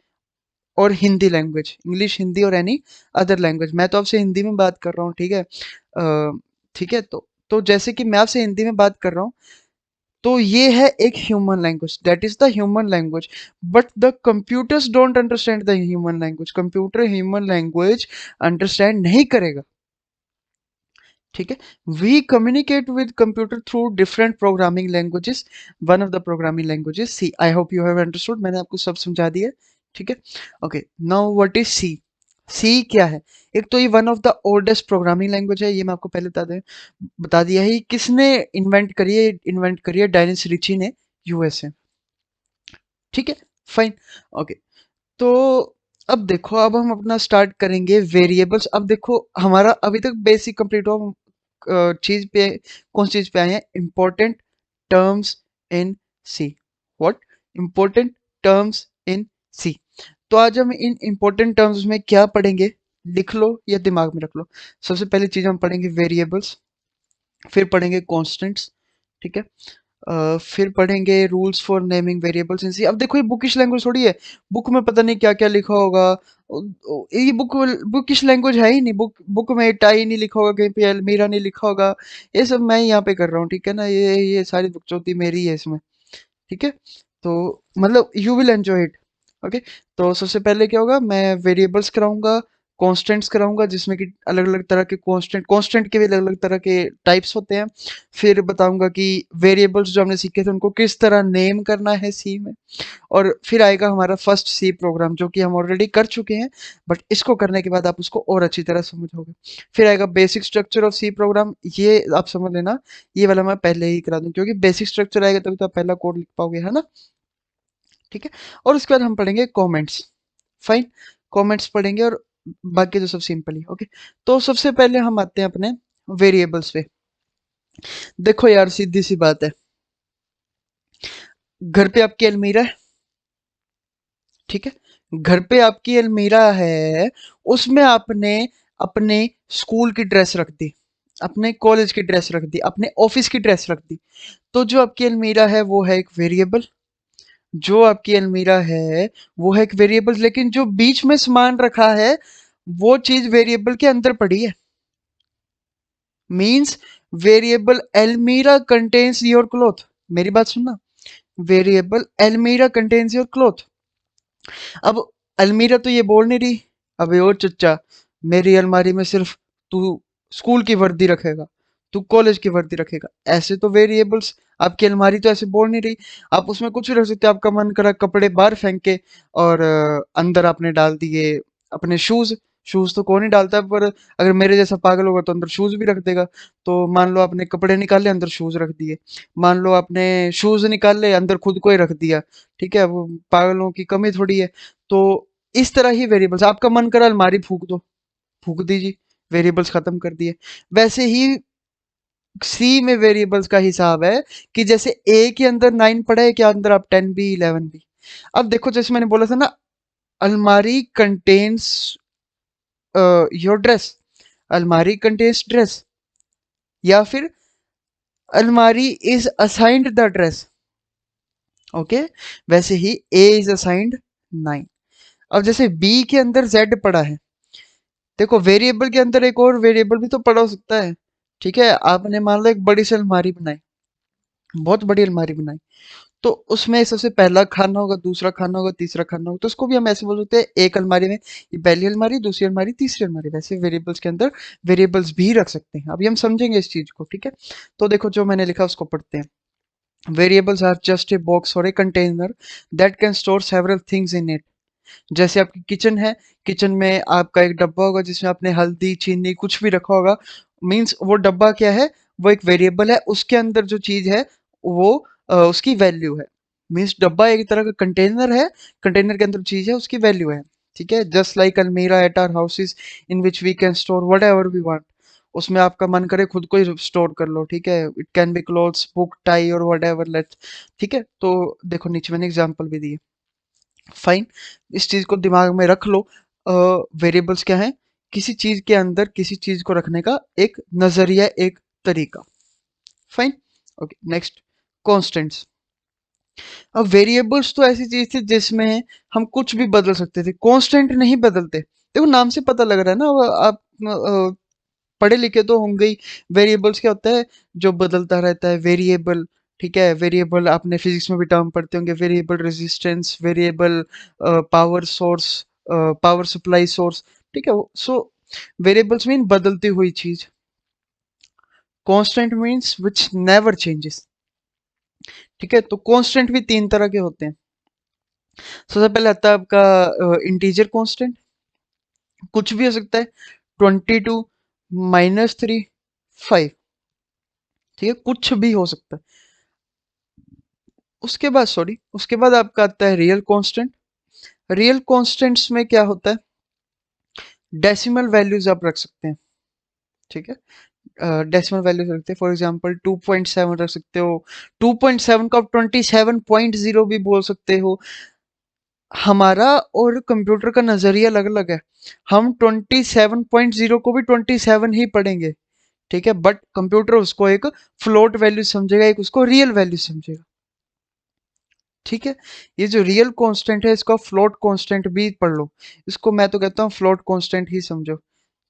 और हिंदी लैंग्वेज, इंग्लिश, हिंदी और एनी अदर लैंग्वेज। मैं तो आपसे हिंदी में बात कर रहा हूँ। ठीक है, ठीक है, तो जैसे कि मैं आपसे हिंदी में बात कर रहा हूँ, तो ये है एक human language, that is the human language. But the computers don't understand the human language. Computer human language understand नहीं करेगा। ठीक है, we communicate with computer through different programming languages. One of the programming languages C. I hope you have understood, मैंने आपको सब समझा दिया। ठीक है, okay, now what is C. C क्या है? एक तो ये one of the oldest programming language है, ये मैं आपको पहले बता दिया है। ये किसने इन्वेंट करी है? डायनिस रिची ने, यूएसए। ठीक है, फाइन, ओके। तो अब देखो, अब हम अपना स्टार्ट करेंगे वेरिएबल्स। अब देखो, हमारा अभी तक बेसिक कंप्लीट हुआ, चीज पे, कौन सी चीज पे आए हैं? Important terms in C. What? Important terms in C. तो आज हम इन इंपॉर्टेंट टर्म्स में क्या पढ़ेंगे, लिख लो या दिमाग में रख लो। सबसे पहली चीज हम पढ़ेंगे वेरिएबल्स, फिर पढ़ेंगे कॉन्स्टेंट्स, ठीक है। फिर पढ़ेंगे rules for naming variables in C. अब देखो ये बुकिश लैंग्वेज थोड़ी है, बुक में पता नहीं क्या क्या लिखा होगा। ये बुकिश लैंग्वेज है ही नहीं, बुक में टाई नहीं लिखा होगा, कहीं पे अलमीरा नहीं लिखा होगा। ये सब मैं यहाँ पे कर रहा हूँ, ठीक है ना। ये सारी बकचोदी मेरी है इसमें, ठीक है। तो मतलब you will enjoy it, okay. तो सबसे पहले क्या होगा, मैं वेरिएबल्स कराऊंगा, कॉन्स्टेंट्स कराऊंगा, जिसमें कि अलग अलग तरह के कांस्टेंट के भी अलग अलग तरह के टाइप्स होते हैं। फिर बताऊंगा कि वेरिएबल्स जो हमने सीखे थे उनको किस तरह नेम करना है सी में। और फिर आएगा हमारा फर्स्ट सी प्रोग्राम, जो कि हम ऑलरेडी कर चुके हैं, बट इसको करने के बाद आप उसको और अच्छी तरह समझोगे। फिर आएगा basic structure of C program, ये आप समझ लेना, ये वाला मैं पहले ही करा दूं, क्योंकि बेसिक स्ट्रक्चर आएगा तभी तो आप पहला कोड लिख पाओगे, है ना। ठीक है। और उसके बाद हम पढ़ेंगे कमेंट्स। फाइन, कमेंट्स पढ़ेंगे, और बाकी तो सब सिंपल ही, ओके। तो सबसे पहले हम आते हैं अपने वेरिएबल्स पे। देखो यार, सीधी सी बात है, घर पे आपकी अलमीरा है, ठीक है। घर पे आपकी अलमीरा है, उसमें आपने अपने स्कूल की ड्रेस रख दी, अपने कॉलेज की ड्रेस रख दी, अपने ऑफिस की ड्रेस रख दी। तो जो आपकी अलमीरा है वो है एक वेरिएबल, जो आपकी अलमीरा है वो है एक वेरिएबल, लेकिन जो बीच में सामान रखा है वो चीज वेरिएबल के अंदर पड़ी है। मींस वेरिएबल अलमीरा कंटेन्स योर क्लॉथ। मेरी बात सुनना, वेरिएबल अलमीरा कंटेन्स योर क्लॉथ। अब अलमीरा तो ये बोल नहीं रही, अबे ओ चच्चा, मेरी अलमारी में सिर्फ तू स्कूल की वर्दी रखेगा, तू कॉलेज की वर्दी रखेगा। ऐसे तो वेरिएबल्स, आपकी अलमारी तो ऐसे बोल नहीं रही। आप उसमें कुछ भी रख सकते हो, आपका मन करा कपड़े बाहर फेंक के और अंदर आपने डाल दिए अपने शूज। शूज तो कौन ही डालता है, पर अगर मेरे जैसा पागल होगा तो अंदर शूज भी रख देगा। तो मान लो आपने कपड़े निकाले, अंदर शूज रख दिए। मान लो आपने शूज निकाले, अंदर खुद को ही रख दिया। ठीक है, वो पागलों की कमी थोड़ी है। तो इस तरह ही वेरिएबल्स, आपका मन करा अलमारी फूक दो, फूक दीजिए, वेरिएबल्स खत्म कर दिए। वैसे ही सी में वेरिएबल्स का हिसाब है कि जैसे ए के अंदर 9 पड़ा है, क्या अंदर आप 10 भी 11 भी। अब देखो, जैसे मैंने बोला था ना, अलमारी कंटेन्स योर ड्रेस, अलमारी कंटेन्स ड्रेस, या फिर अलमारी is assigned the dress, okay. वैसे ही ए इज असाइंड 9। अब जैसे बी के अंदर जेड पड़ा है, देखो वेरिएबल के अंदर एक और वेरिएबल भी तो पड़ा हो सकता है। ठीक है, आपने मान लो एक बड़ी सी अलमारी बनाई, बहुत बड़ी अलमारी बनाई, तो उसमें सबसे पहला खाना होगा, दूसरा खाना होगा, तीसरा खाना होगा। तो उसको भी हम ऐसे बोल सकते हैं, एक अलमारी में ये पहली अलमारी, दूसरी अलमारी, तीसरी अलमारी। वैसे वेरिएबल्स के अंदर वेरिएबल्स भी रख सकते हैं। अभी हम समझेंगे इस चीज को, ठीक है। तो देखो जो मैंने लिखा उसको पढ़ते हैं। Variables are just a box और a container that can store several things in it. जैसे आपकी किचन है, किचन में आपका एक डब्बा होगा जिसमें आपने हल्दी चीनी कुछ भी रखा होगा। मीन्स वो डब्बा क्या है, वो एक वेरिएबल है, उसके अंदर जो चीज है वो उसकी वैल्यू है। मीन्स डब्बा एक तरह का कंटेनर है, कंटेनर के अंदर चीज है, उसकी वैल्यू है। ठीक है, जस्ट लाइक अलमीरा at our houses in which we can store whatever we want. उसमें आपका मन करे खुद को ही स्टोर कर लो, ठीक है। It can be clothes, book, tie और वट एवर लेट। ठीक है, तो देखो नीचे मैंने एग्जाम्पल भी दिए। फाइन, इस चीज को दिमाग में रख लो। वेरिएबल्स क्या है, किसी चीज के अंदर किसी चीज को रखने का एक नजरिया, एक तरीका। Fine, okay. Next, constants. अब वेरिएबल्स तो ऐसी चीज थी जिसमें हम कुछ भी बदल सकते थे, कांस्टेंट नहीं बदलते। देखो नाम से पता लग रहा है ना, वो आप पढ़े लिखे तो होंगे ही। वेरिएबल्स क्या होता है, जो बदलता रहता है, वेरिएबल। ठीक है, वेरिएबल आपने फिजिक्स में भी टर्म पढ़ते होंगे, variable resistance, variable power source, power supply source. ठीक है, सो वेरिएबल्स मीन बदलती हुई चीज। Constant means which never changes. ठीक है, तो कांस्टेंट भी तीन तरह के होते हैं। सबसे पहले आता है आपका इंटीजर कांस्टेंट, कुछ भी हो सकता है, 22, -3, 5। ठीक है, कुछ भी हो सकता है। उसके बाद सॉरी, उसके बाद आपका आता है रियल कांस्टेंट। रियल कांस्टेंट्स में क्या होता है, डेसिमल वैल्यूज आप रख सकते हैं। ठीक है, डेसिमल वैल्यू रख सकते हैं, फॉर एग्जांपल 2.7 रख सकते हो। 2.7 को आप 27.0 भी बोल सकते हो। हमारा और कंप्यूटर का नजरिया अलग अलग है। हम 27.0 को भी 27 ही पढ़ेंगे, ठीक है, बट कंप्यूटर उसको एक फ्लोट वैल्यू समझेगा, एक उसको रियल वैल्यू समझेगा, ठीक है। ये जो रियल कांस्टेंट है इसको फ्लोट कांस्टेंट भी पढ़ लो। इसको मैं तो कहता हूँ फ्लोट कांस्टेंट ही समझो,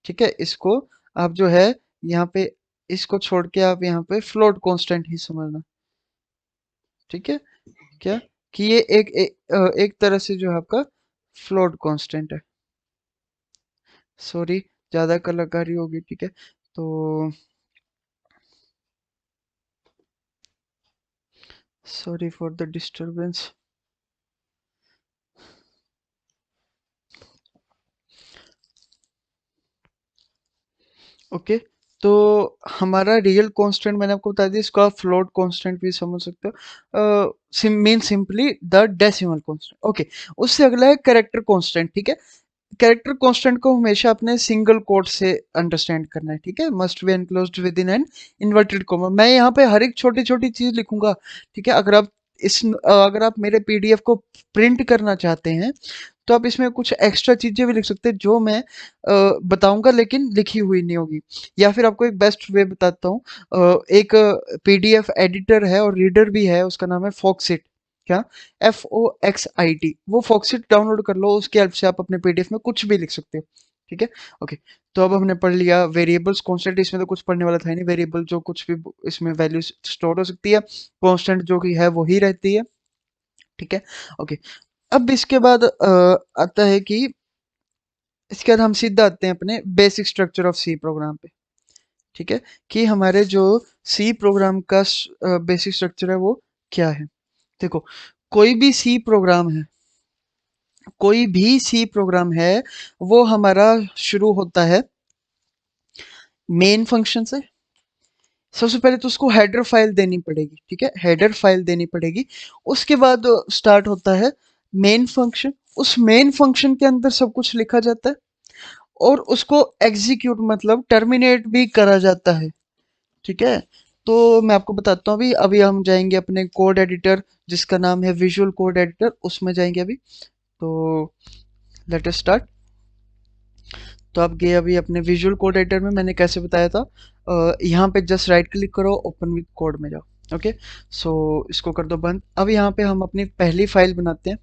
ठीक है। इसको आप जो है यहाँ पे, इसको छोड़ के आप यहाँ पे फ्लोट कांस्टेंट ही समझना, ठीक है। क्या कि ये एक तरह से जो है आपका फ्लोट कांस्टेंट है। सॉरी, ज्यादा कलाकारी होगी, ठीक है। तो sorry for the disturbance. Okay, तो हमारा रियल कांस्टेंट मैंने आपको बता दिया, इसको आप फ्लोट कांस्टेंट भी समझ सकते हो। Mean simply the decimal constant. Okay, उससे अगला है कैरेक्टर कांस्टेंट, ठीक है। कैरेक्टर कांस्टेंट को हमेशा अपने सिंगल कोट से अंडरस्टैंड करना है, ठीक है। Must be enclosed with in an inverted comma. मैं यहाँ पे हर एक छोटी छोटी चीज लिखूंगा, ठीक है। अगर आप मेरे पीडीएफ को प्रिंट करना चाहते हैं तो आप इसमें कुछ एक्स्ट्रा चीजें भी लिख सकते हैं जो मैं बताऊंगा लेकिन लिखी हुई नहीं होगी। या फिर आपको एक बेस्ट वे बताता हूँ। एक पीडीएफ एडिटर है और रीडर भी है, उसका नाम है फॉक्सिट। क्या? FOXIT। वो फॉक्सिट डाउनलोड कर लो, उसकी हेल्प से आप अपने पीडीएफ में कुछ भी लिख सकते हो, ठीक है। ओके, तो अब हमने पढ़ लिया वेरिएबल्स कांस्टेंट। इसमें तो कुछ पढ़ने वाला था ही नहीं, वेरिएबल जो कुछ भी इसमें वैल्यू स्टोर हो सकती है, कांस्टेंट जो कि है वही रहती है, ठीक है। ओके, अब इसके बाद आता है कि इसके बाद हम सीधा आते हैं अपने basic structure of C program पे, ठीक है। कि हमारे जो सी प्रोग्राम का बेसिक स्ट्रक्चर है वो क्या है। देखो, कोई भी सी प्रोग्राम है, कोई भी सी प्रोग्राम है, वो हमारा शुरू होता है मेन फंक्शन से। सबसे पहले तो उसको हेडर फाइल देनी पड़ेगी, ठीक है, हेडर फाइल देनी पड़ेगी। उसके बाद स्टार्ट होता है मेन फंक्शन। उस मेन फंक्शन के अंदर सब कुछ लिखा जाता है और उसको एग्जीक्यूट मतलब टर्मिनेट भी करा जाता है, ठीक है। तो मैं आपको बताता हूँ, अभी अभी हम जाएंगे अपने कोड एडिटर जिसका नाम है विजुअल कोड एडिटर, उसमें जाएंगे अभी। तो लेट अस स्टार्ट। तो आप गए अभी अपने विजुअल कोड एडिटर में, मैंने कैसे बताया था। यहाँ पे जस्ट राइट क्लिक करो, ओपन विद कोड में जाओ। ओके, सो इसको कर दो बंद। अब यहाँ पे हम अपनी पहली फाइल बनाते हैं।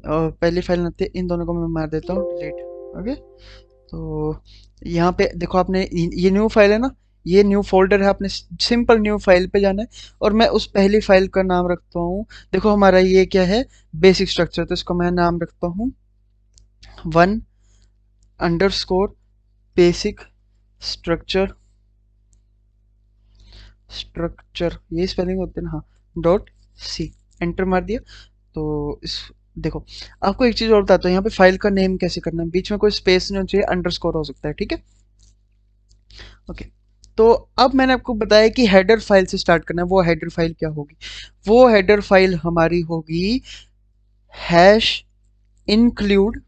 पहली फाइल बनाते हैं, इन दोनों को मैं मार देता हूँ डिलीट। ओके, तो यहाँ पे देखो, आपने ये न्यू फाइल है ना, ये न्यू फोल्डर है, आपने सिंपल न्यू फाइल पे जाना है और मैं उस पहली फाइल का नाम रखता हूँ। देखो हमारा ये क्या है, बेसिक स्ट्रक्चर, तो इसको मैं नाम रखता हूँ 1 बेसिक स्ट्रक्चर। स्ट्रक्चर ये स्पेलिंग होते हैं ना, हाँ, डॉट सी। एंटर मार दिया। तो इस देखो, आपको एक चीज और बताता हूँ, यहाँ पे फाइल का नेम कैसे करना है। बीच में कोई स्पेस नहीं होना चाहिए, अंडरस्कोर हो सकता है, ठीक है। ओके, तो अब मैंने आपको बताया कि हेडर फाइल से स्टार्ट करना है। वो हेडर फाइल क्या होगी? वो हेडर फाइल हमारी होगी hash include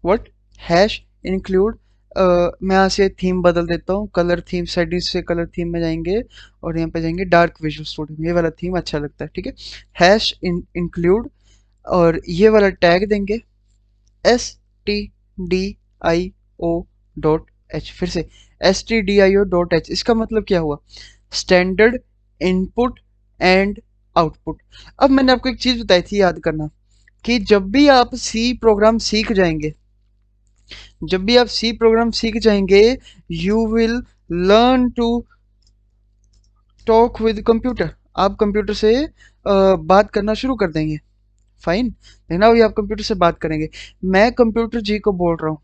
what, hash include. मैं यहाँ से थीम बदल देता हूँ, कलर थीम, सेटिंग्स से कलर थीम में जाएंगे और यहाँ पे जाएंगे डार्क विजुअल स्टूडियो। ये वाला थीम अच्छा लगता है, ठीक है। हैश इंक्लूड और ये वाला टैग देंगे stdio.h। फिर से stdio.h, इसका मतलब क्या हुआ? Standard input and output. अब मैंने आपको एक चीज बताई थी, याद करना, कि जब भी आप सी प्रोग्राम सीख जाएंगे, जब भी आप सी प्रोग्राम सीख जाएंगे, you will learn to talk with computer. आप कंप्यूटर से बात करना शुरू कर देंगे। फाइन, देखना अभी आप कंप्यूटर से बात करेंगे। मैं कंप्यूटर जी को बोल रहा हूँ,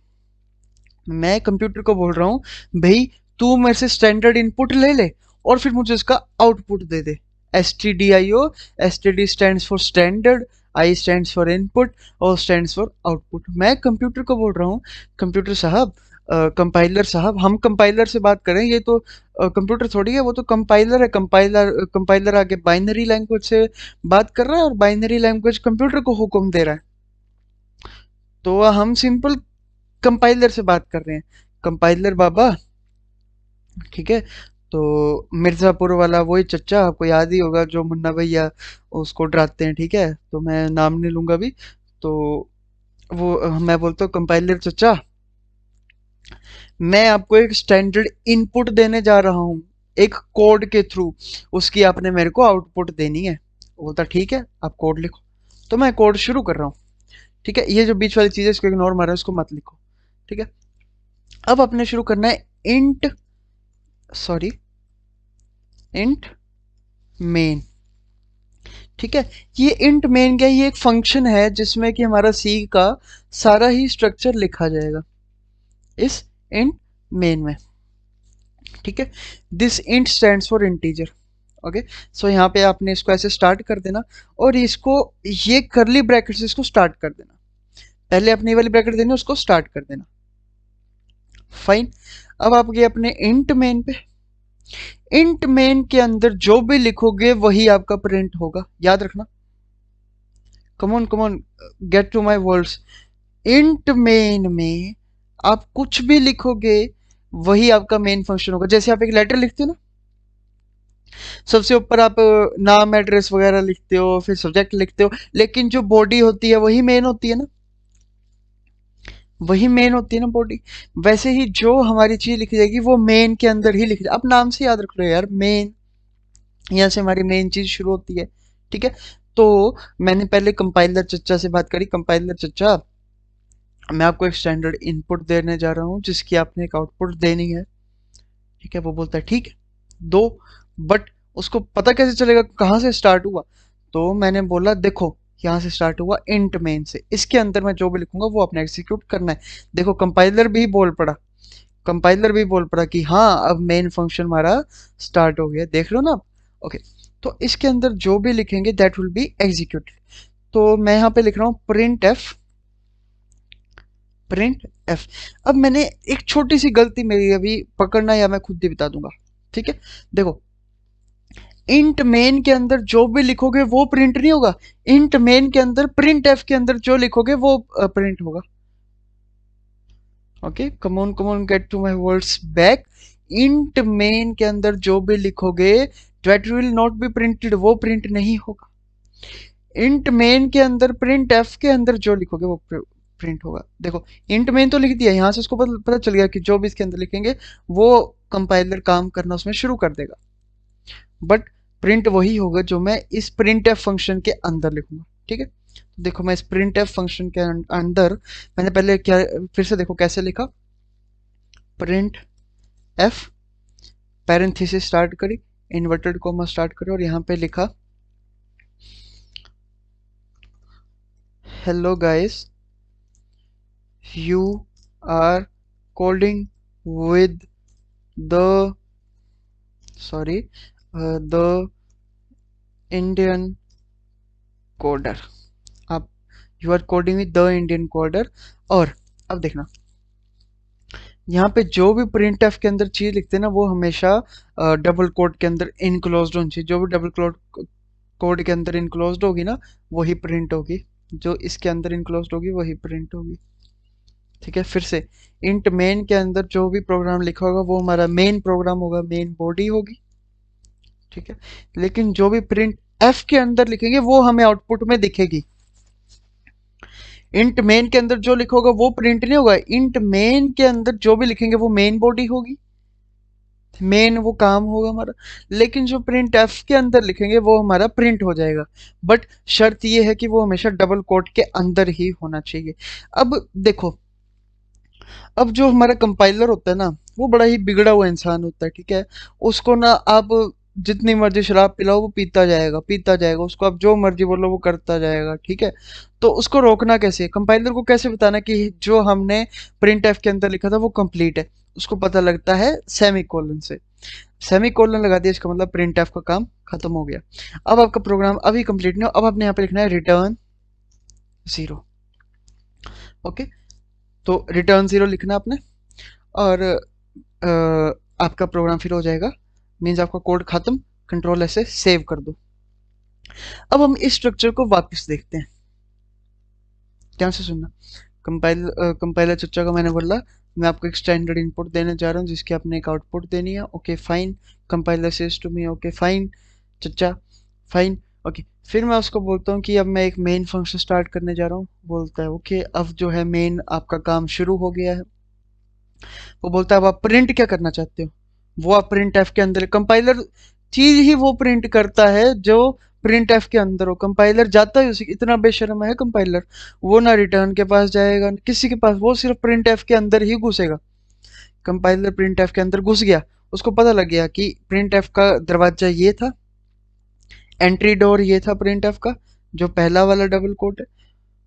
मैं कंप्यूटर को बोल रहा हूँ, भाई तू मेरे से स्टैंडर्ड इनपुट ले ले और फिर मुझे उसका output they they. STDIO, STD stands for standard, I stands for input और स्टैंड्स फॉर आउटपुट। मैं कंप्यूटर को बोल रहा हूँ, कंप्यूटर साहब, कंपाइलर साहब, हम कंपाइलर से बात करें, ये तो कंप्यूटर थोड़ी है, वो तो कंपाइलर है। कंपाइलर कंपाइलर आगे बाइनरी लैंग्वेज से बात कर रहा है और बाइनरी लैंग्वेज कंप्यूटर को हुक्म दे रहा है। तो हम सिंपल कंपाइलर से बात कर रहे हैं। कंपाइलर बाबा, ठीक है। तो मिर्ज़ापुर वाला वही चच्चा, आपको याद ही होगा, जो मुन्ना भैया उसको डराते हैं, ठीक है, तो मैं नाम नहीं लूंगा अभी। तो वो मैं बोलता हूँ कंपाइलर चच्चा, मैं आपको एक स्टैंडर्ड इनपुट देने जा रहा हूँ एक कोड के थ्रू, उसकी आपने मेरे को आउटपुट देनी है। वो बोलता ठीक है, आप कोड लिखो। तो मैं कोड शुरू कर रहा हूँ, ठीक है, ये जो बीच वाली चीज़ है इसको इग्नोर मारो, इसको मत लिखो, ठीक है। अब आपने शुरू करना है इंट, सॉरी, इंट मेन, ठीक है। ये इंट मेन क्या है, ये एक फंक्शन है जिसमें कि हमारा सी का सारा ही स्ट्रक्चर लिखा जाएगा इस इंट मेन में, ठीक है। This int stands for integer, okay. So यहाँ पे आपने इसको ऐसे स्टार्ट कर देना, और इसको ये करली ब्रैकेट से इसको स्टार्ट कर देना, पहले अपनी वाली ब्रैकेट देनी उसको स्टार्ट कर देना, फाइन। अब आप गए अपने इंट मेन पे, इंट मेन के अंदर जो भी लिखोगे वही आपका प्रिंट होगा, याद रखना। Come on come on, get to my words. Int main में आप कुछ भी लिखोगे वही आपका मेन फंक्शन होगा। जैसे आप एक लेटर लिखते हो ना, सबसे ऊपर आप नाम एड्रेस वगैरह लिखते हो, फिर सब्जेक्ट लिखते हो, लेकिन जो बॉडी होती है वही मेन होती है ना, वही मेन होती है ना बॉडी। वैसे ही जो हमारी चीज लिखी जाएगी वो मेन के अंदर ही लिखी जाएगी। आप नाम से याद रख लो यार, मेन, यहाँ से हमारी मेन चीज शुरू होती है, ठीक है। तो मैंने पहले कंपाइलर चच्चा से बात करी, कंपाइलर चच्चा मैं आपको एक स्टैंडर्ड इनपुट देने जा रहा हूँ जिसकी आपने एक आउटपुट देनी है, ठीक है। वो बोलता है ठीक है, दो, बट उसको पता कैसे चलेगा कहाँ से स्टार्ट हुआ। तो मैंने बोला देखो, यहाँ से स्टार्ट हुआ इंट मेन से, इसके अंदर मैं जो भी लिखूंगा वो अपने एग्जीक्यूट करना है। देखो कंपाइलर भी बोल पड़ा, कंपाइलर भी बोल पड़ा कि हाँ अब मेन फंक्शन हमारा स्टार्ट हो गया, देख लो ना आप, ओके। तो इसके अंदर जो भी लिखेंगे दैट विल बी एग्जीक्यूटेड। तो मैं यहाँ पे लिख रहा हूँ प्रिंट एफ, प्रिंट एफ। अब मैंने एक छोटी सी गलती मेरी अभी पकड़ना, या मैं खुद ही बता दूंगा, ठीक है। देखो इंट मेन के अंदर जो भी लिखोगे वो प्रिंट नहीं होगा, इंट मेन के अंदर प्रिंट एफ के अंदर जो लिखोगे वो प्रिंट होगा, okay. Come on get to my words back. Int main के अंदर जो भी लिखोगे that will not be printed, वो प्रिंट नहीं होगा। इंट मेन के अंदर प्रिंट एफ के अंदर जो लिखोगे वो प्रिंट होगा। देखो इंट मेन तो लिख दिया, यहां से उसको पता चल गया कि जो भी इसके अंदर लिखेंगे वो कंपाइलर काम करना उसमें शुरू कर देगा, बट प्रिंट वही होगा जो मैं इस प्रिंट एफ फंक्शन के अंदर लिखूंगा, ठीक है। तो देखो मैं इस प्रिंट एफ फंक्शन के अंदर मैंने पहले क्या, फिर से देखो कैसे लिखा, प्रिंट एफ, पैरेंथेसिस स्टार्ट करी, इन्वर्टेड कोमा स्टार्ट करी, और यहाँ पे लिखा hello guys, you are coding with the, sorry, the Indian coder। आप you are coding with the Indian coder. और अब देखना यहाँ पे जो भी प्रिंट एफ के अंदर चीज लिखते हैं ना वो हमेशा डबल कोड के अंदर इनक्लोज्ड होनी चाहिए। जो भी डबल कोड के अंदर इनक्लोज्ड होगी ना वही प्रिंट होगी, जो इसके अंदर इनक्लोज्ड होगी वही प्रिंट होगी, ठीक है। फिर से इंट मेन के अंदर जो भी प्रोग्राम लिखा होगा वो हमारा मेन प्रोग्राम होगा, मेन बॉडी होगी, ठीक है। लेकिन जो भी प्रिंट एफ के अंदर लिखेंगे वो हमें आउटपुट में दिखेगी। इंट मेन के अंदर जो लिखा होगा वो प्रिंट नहीं होगा, इंट मेन के अंदर जो भी लिखेंगे वो मेन बॉडी होगी, मेन वो काम होगा हमारा। लेकिन जो प्रिंट एफ के अंदर लिखेंगे वो हमारा प्रिंट हो जाएगा, बट शर्त ये है कि वो हमेशा डबल कोट के अंदर ही होना चाहिए। अब देखो, अब जो हमारा कंपाइलर होता है ना वो बड़ा ही बिगड़ा हुआ इंसान होता है, ठीक है। उसको ना आप जितनी मर्जी शराब पिलाओ वो पीता जाएगा पीता जाएगा, उसको आप जो मर्जी बोलो वो करता जाएगा, ठीक है। तो उसको रोकना कैसे, कंपाइलर को कैसे बताना कि जो हमने प्रिंट एफ के अंदर लिखा था वो कंप्लीट है। उसको पता लगता है सेमी कोलन से, सेमी कोलन लगा दिया इसका मतलब प्रिंट एफ का काम खत्म हो गया। अब आपका प्रोग्राम अभी कंप्लीट नहीं हो, अब आपने यहाँ पे लिखना है रिटर्न जीरो, ओके। तो रिटर्न जीरो लिखना आपने, और आपका प्रोग्राम फिर हो जाएगा, मीन्स आपका कोड खत्म। कंट्रोल ऐसे सेव कर दो। अब हम इस स्ट्रक्चर को वापस देखते हैं, ध्यान से सुनना। कंपाइलर चच्चा का मैंने बोला मैं आपको एक स्टैंडर्ड इनपुट देने जा रहा हूँ जिसकी आपने एक आउटपुट देनी है। Okay fine, compiler says to me okay fine चच्चा फाइन। ओके फिर मैं उसको बोलता हूँ कि अब मैं एक मेन फंक्शन स्टार्ट करने जा रहा हूँ। बोलता है ओके अब जो है मेन आपका काम शुरू हो गया है। वो बोलता है अब आप प्रिंट क्या करना चाहते हो। वो आप प्रिंट एफ के अंदर, कंपाइलर चीज ही वो प्रिंट करता है जो प्रिंट एफ के अंदर हो। कंपाइलर जाता है उसी, इतना बेशर्म है कंपाइलर। वो ना रिटर्न के पास जाएगा ना किसी के पास, वो सिर्फ प्रिंट एफ के अंदर ही घुसेगा। कंपाइलर प्रिंट एफ के अंदर घुस गया, उसको पता लग गया कि प्रिंट एफ का दरवाजा ये था, एंट्री डोर ये था प्रिंट एफ का, जो पहला वाला डबल कोट है।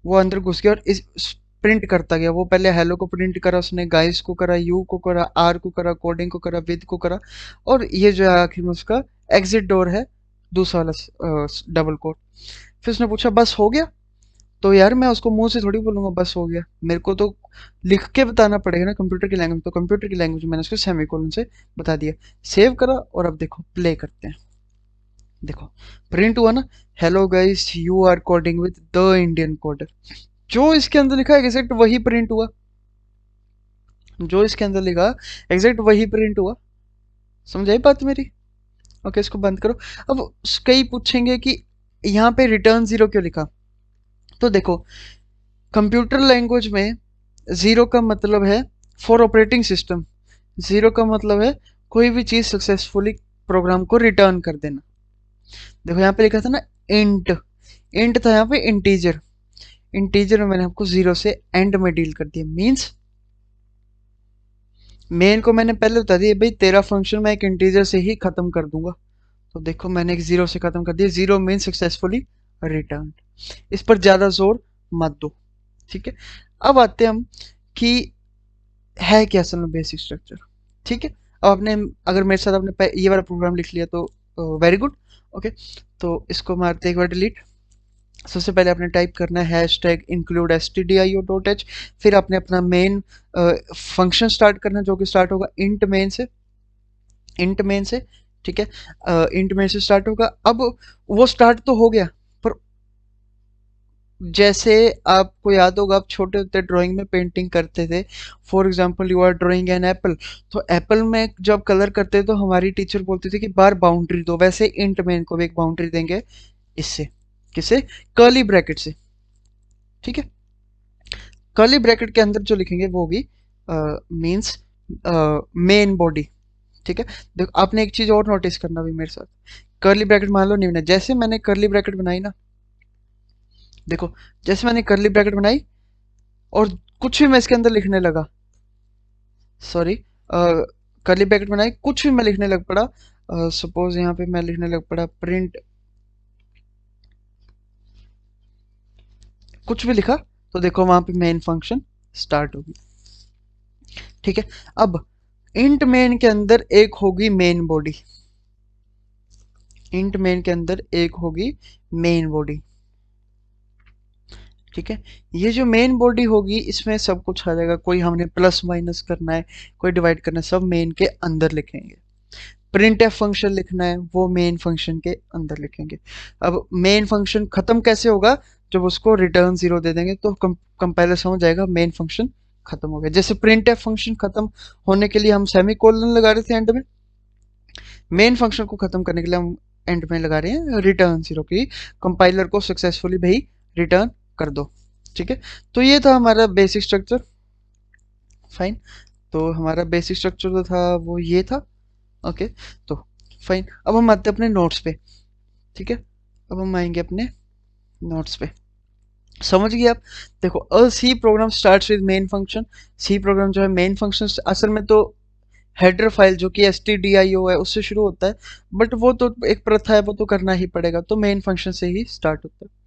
वो अंदर घुस गया और इस प्रिंट करता गया। वो पहले हेलो को प्रिंट करा उसने, गाइस को करा, यू को करा, आर को करा, कोडिंग को करा, विद को करा, और ये जो है आखिर में उसका एग्जिट डोर है दूसरा वाला डबल कोट। फिर उसने पूछा बस हो गया। तो यार मैं उसको मुंह से थोड़ी बोलूंगा बस हो गया, मेरे को तो लिख के बताना पड़ेगा ना कंप्यूटर की लैंग्वेज। तो कंप्यूटर की लैंग्वेज मैंने उसको सेमीकोलन से बता दिया। सेव करा और अब देखो प्ले करते हैं। देखो प्रिंट हुआ ना, hello guys you are coding with the Indian coder. जो इसके अंदर लिखा है एग्जैक्ट वही प्रिंट हुआ, जो इसके अंदर लिखा एग्जैक्ट वही प्रिंट हुआ। समझ आई बात मेरी। ओके इसको बंद करो। अब कई पूछेंगे कि यहाँ पे रिटर्न जीरो क्यों लिखा। तो देखो कंप्यूटर लैंग्वेज में जीरो का मतलब है फॉर ऑपरेटिंग सिस्टम, जीरो का मतलब है कोई भी चीज सक्सेसफुली प्रोग्राम को रिटर्न कर देना। देखो यहाँ पे लिखा था ना इंट, इंट था यहाँ पे इंटीजर, इंटीजर में मैंने आपको जीरो से एंड में डील कर दिया। मींस मेन को मैंने पहले बता दिया भाई तेरा फंक्शन मैं एक इंटीजर से ही खत्म कर दूंगा। तो देखो मैंने एक जीरो से खत्म कर दिया, जीरो मीन सक्सेसफुली रिटर्न। इस पर ज्यादा जोर मत दो, ठीक है। अब आते हैं हम कि है क्या असल में बेसिक स्ट्रक्चर, ठीक है। अब आपने अगर मेरे साथ आपने ये वाला प्रोग्राम लिख लिया तो वेरी गुड। ओके तो इसको मारते हैं एक बार डिलीट। सबसे पहले आपने टाइप करना है हैश टैग इंक्लूड stdio.h। फिर आपने अपना मेन फंक्शन स्टार्ट करना जो कि स्टार्ट होगा इंट मेन से, इंट मेन से, ठीक है। इंट मेन से स्टार्ट होगा। अब वो स्टार्ट तो हो गया, पर जैसे आपको याद होगा आप छोटे होते ड्राइंग में पेंटिंग करते थे, for example you are drawing an apple, तो एप्पल में जब कलर करते तो हमारी टीचर बोलती थी कि बार बाउंड्री दो, वैसे इंट मेन को भी एक बाउंड्री देंगे इससे, किसे, कर्ली ब्रैकेट से, ठीक है। कर्ली ब्रैकेट के अंदर जो लिखेंगे वो होगी मींस मेन बॉडी, ठीक है। देखो आपने एक चीज और नोटिस करना भी मेरे साथ, कर्ली ब्रैकेट मान लो नहीं बना, जैसे मैंने कर्ली ब्रैकेट बनाई ना, देखो जैसे मैंने कर्ली ब्रैकेट बनाई और कुछ भी मैं इसके अंदर लिखने लगा, सॉरी कर्ली ब्रैकेट बनाई कुछ भी मैं लिखने लग पड़ा, सपोज यहाँ पे मैं लिखने लग पड़ा प्रिंट, कुछ भी लिखा, तो देखो वहां पे मेन फंक्शन स्टार्ट होगी, ठीक है। अब इंट मेन के अंदर एक होगी मेन बॉडी, इंट मेन के अंदर एक होगी मेन बॉडी, ठीक है। ये जो मेन बॉडी होगी इसमें सब कुछ आ जाएगा, कोई हमने प्लस माइनस करना है, कोई डिवाइड करना है, सब मेन के अंदर लिखेंगे। प्रिंट एफ फंक्शन लिखना है वो मेन फंक्शन के अंदर लिखेंगे। अब मेन फंक्शन खत्म कैसे होगा, जब उसको रिटर्न जीरो दे देंगे तो कंपाइलर समझ जाएगा मेन फंक्शन खत्म हो गया। जैसे प्रिंट एफ फंक्शन खत्म होने के लिए हम सेमी कोलन लगा रहे थे एंड में, मेन फंक्शन को खत्म करने के लिए हम एंड में लगा रहे हैं रिटर्न जीरो की, कंपाइलर को सक्सेसफुली भाई रिटर्न कर दो, ठीक है। तो ये था हमारा बेसिक स्ट्रक्चर, फाइन। तो हमारा बेसिक स्ट्रक्चर जो था वो ये था, ओके। तो फाइन, अब हम आते हैं अपने नोट्स पे, ठीक है। अब हम आएंगे अपने नोट्स पे, समझ गए आप। देखो a C program starts with main function, C program जो है मेन फंक्शन असल में तो हेडर फाइल जो कि stdio है उससे शुरू होता है, बट वो तो एक प्रथा है, वो तो करना ही पड़ेगा, तो मेन फंक्शन से ही स्टार्ट होता है।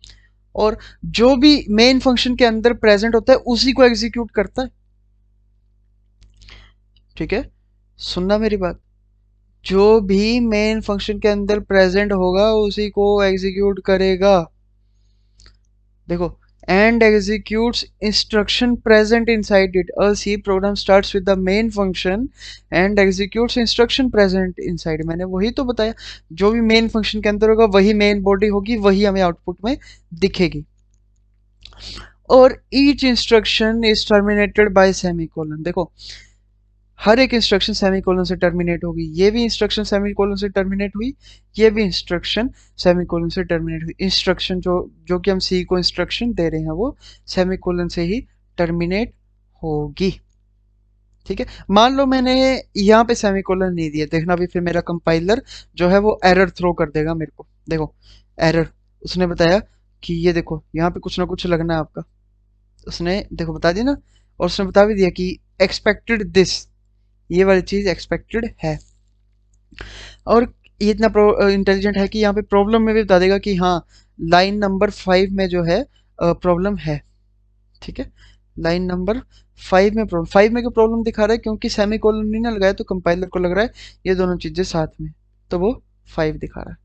और जो भी मेन फंक्शन के अंदर प्रेजेंट होता है उसी को एग्जीक्यूट करता है, ठीक है। सुनना मेरी बात, जो भी मेन फंक्शन के अंदर प्रेजेंट होगा उसी को एग्जीक्यूट करेगा। देखो and executes instruction present inside it, a C program starts with the main function and executes instruction present inside। मैंने वही तो बताया, जो भी मेन फंक्शन के अंदर होगा वही मेन बॉडी होगी, वही हमें आउटपुट में दिखेगी। और each instruction is terminated bye semicolon. देखो हर एक इंस्ट्रक्शन सेमीकोलन से टर्मिनेट होगी, ये भी इंस्ट्रक्शन सेमीकोलन से टर्मिनेट हुई, ये भी इंस्ट्रक्शन सेमीकोलन से टर्मिनेट हुई। इंस्ट्रक्शन जो जो कि हम सी को इंस्ट्रक्शन दे रहे हैं वो सेमीकोलन से ही टर्मिनेट होगी। ठीक है, मान लो मैंने यहाँ पे सेमीकोलन नहीं दिया, देखना भी फिर मेरा कंपाइलर जो है वो एरर थ्रो कर देगा मेरे को। देखो एरर, उसने बताया कि ये देखो यहाँ पे कुछ ना कुछ लगना है आपका, उसने देखो बता दिया ना, और उसने बता भी दिया कि एक्सपेक्टेड दिस, ये वाली चीज एक्सपेक्टेड है। और ये इतना इंटेलिजेंट है कि यहाँ पे प्रॉब्लम में भी बता देगा कि हाँ लाइन नंबर 5 में जो है प्रॉब्लम है। ठीक है, लाइन नंबर 5 में प्रॉब्लम, 5 में क्यों प्रॉब्लम दिखा रहा है, क्योंकि सेमी कोलन नहीं ना लगाया, तो कंपाइलर को लग रहा है ये दोनों चीजें साथ में, तो वो 5 दिखा रहा है।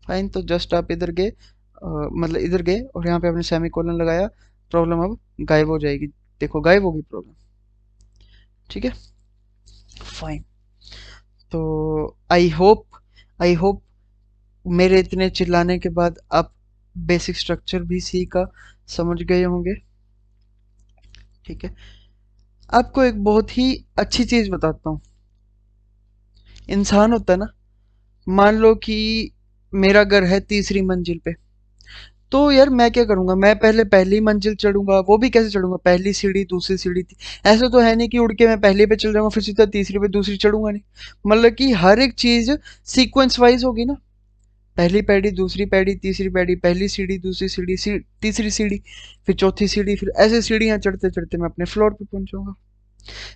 फाइन, तो जस्ट आप इधर गए, मतलब इधर गए और यहाँ पे आपने सेमी कोलन लगाया, प्रॉब्लम अब गायब हो जाएगी। देखो गायब होगी प्रॉब्लम। ठीक है, फाइन। तो आई होप मेरे इतने चिल्लाने के बाद आप बेसिक स्ट्रक्चर भी सी का समझ गए होंगे। ठीक है, आपको एक बहुत ही अच्छी चीज बताता हूँ। इंसान होता है ना, मान लो कि मेरा घर है तीसरी मंजिल पे, तो यार मैं क्या करूंगा, मैं पहले पहली मंजिल चढ़ूंगा, वो भी कैसे चढ़ूंगा, पहली सीढ़ी दूसरी सीढ़ी ऐसा तो है नहीं कि उड़ के मैं पहले पे चल जाऊंगा फिर सीधा तीसरी पे, दूसरी चढ़ूंगा नहीं। मतलब कि हर एक चीज सीक्वेंस वाइज होगी ना, पहली पैड़ी दूसरी पैड़ी तीसरी पैड़ी, पहली सीढ़ी दूसरी सीढ़ी तीसरी सीढ़ी, फिर चौथी सीढ़ी, फिर ऐसे सीढ़ियां चढ़ते चढ़ते मैं अपने फ्लोर पे पहुंचूंगा।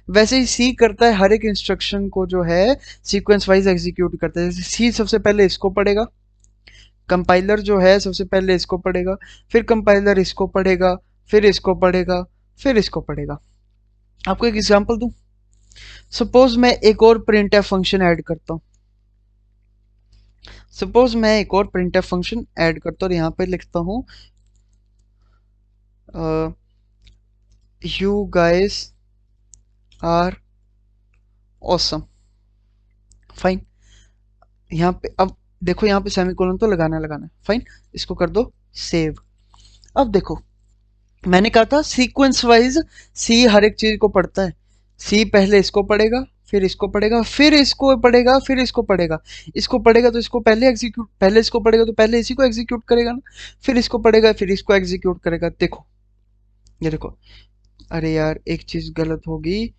वैसे ही सी करता है, हर एक इंस्ट्रक्शन को जो है सीक्वेंस वाइज एग्जीक्यूट करता है। जैसे सी सबसे पहले इसको पढ़ेगा, कंपाइलर जो है सबसे पहले इसको पढ़ेगा, फिर कंपाइलर इसको पढ़ेगा, फिर इसको पढ़ेगा, फिर इसको पढ़ेगा। आपको एक एग्जांपल दूं, सपोज मैं एक और प्रिंटफ फंक्शन ऐड करता हूं, सपोज मैं एक और प्रिंटफ फंक्शन ऐड करता हूं और यहां पे लिखता हूं you guys are awesome. Fine, यहाँ पे अब देखो, यहाँ पे सेमीकोलन तो लगाना है। फाइन, इसको कर दो सेव। अब देखो मैंने कहा था सीक्वेंस वाइज सी हर एक चीज को पढ़ता है। सी पहले इसको पढ़ेगा, फिर इसको पढ़ेगा, फिर इसको पढ़ेगा, फिर इसको पढ़ेगा। इसको पढ़ेगा तो इसको पहले एग्जीक्यूट, पहले इसको पढ़ेगा तो पहले इसी को एग्जीक्यूट करेगा ना, फिर इसको पढ़ेगा फिर इसको एग्जीक्यूट करेगा। देखो ये देखो, अरे यार एक चीज गलत होगी,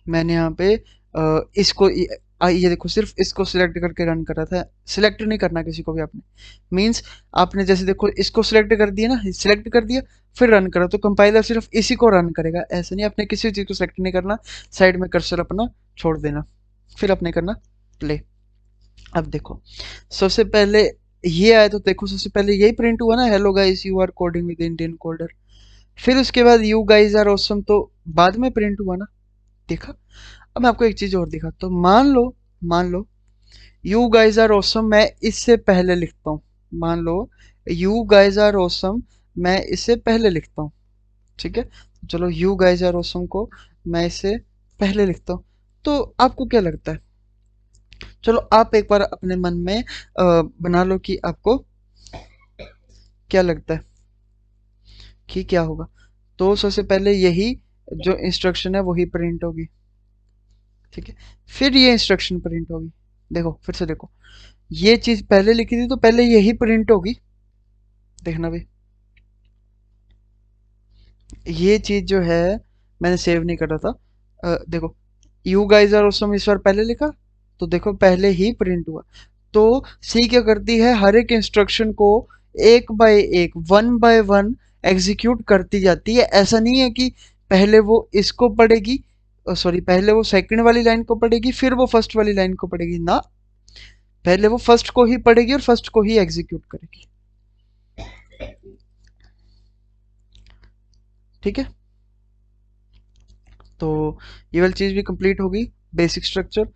मैंने यहाँ पे इसको ये देखो सिर्फ इसको सिलेक्ट करके रन कर रहा था, सिलेक्ट नहीं करना किसी को भी आपने, मींस आपने जैसे देखो इसको सिलेक्ट कर दिया ना, सिलेक्ट कर दिया फिर रन करो, तो कंपाइलर सिर्फ इसी को रन करेगा, ऐसा नहीं आपने किसी चीज को सिलेक्ट नहीं करना, साइड में कर्सर अपना छोड़ देना, फिर अपने करना प्ले। अब देखो सबसे पहले ये आया, तो देखो सबसे पहले यही प्रिंट हुआ ना, hello guys you are coding with Indian coder. फिर उसके बाद यू गाइस आर ऑसम तो बाद में प्रिंट हुआ ना, देखा। अब मैं आपको एक चीज और दिखाता हूँ, मान लो यू गाइज आर ऑसम मैं इससे पहले लिखता हूँ, मान लो यू गाइज आर ऑसम मैं इससे पहले लिखता हूँ। ठीक है, चलो यू गाइज आर ऑसम को मैं इससे पहले लिखता हूँ, तो आपको क्या लगता है, चलो आप एक बार अपने मन में बना लो कि आपको क्या लगता है कि क्या होगा। तो सबसे पहले यही जो इंस्ट्रक्शन है वही प्रिंट होगी। ठीक है, फिर ये इंस्ट्रक्शन प्रिंट होगी। देखो फिर से देखो, ये चीज पहले लिखी थी तो पहले यही प्रिंट होगी, देखना भी। ये चीज जो है मैंने सेव नहीं कर रहा था, देखो यू गाइज आर ऑसम इस बार पहले लिखा, तो देखो पहले ही प्रिंट हुआ। तो सी क्या करती है, हर एक इंस्ट्रक्शन को एक बाय एक, वन बाय वन एग्जीक्यूट करती जाती है। ऐसा नहीं है कि पहले वो इसको पढ़ेगी, सॉरी पहले वो सेकंड वाली लाइन को पढ़ेगी फिर वो फर्स्ट वाली लाइन को पढ़ेगी ना, पहले वो फर्स्ट को ही पढ़ेगी और फर्स्ट को ही एग्जीक्यूट करेगी। ठीक है, तो ये वाली चीज भी कंप्लीट होगी, बेसिक स्ट्रक्चर।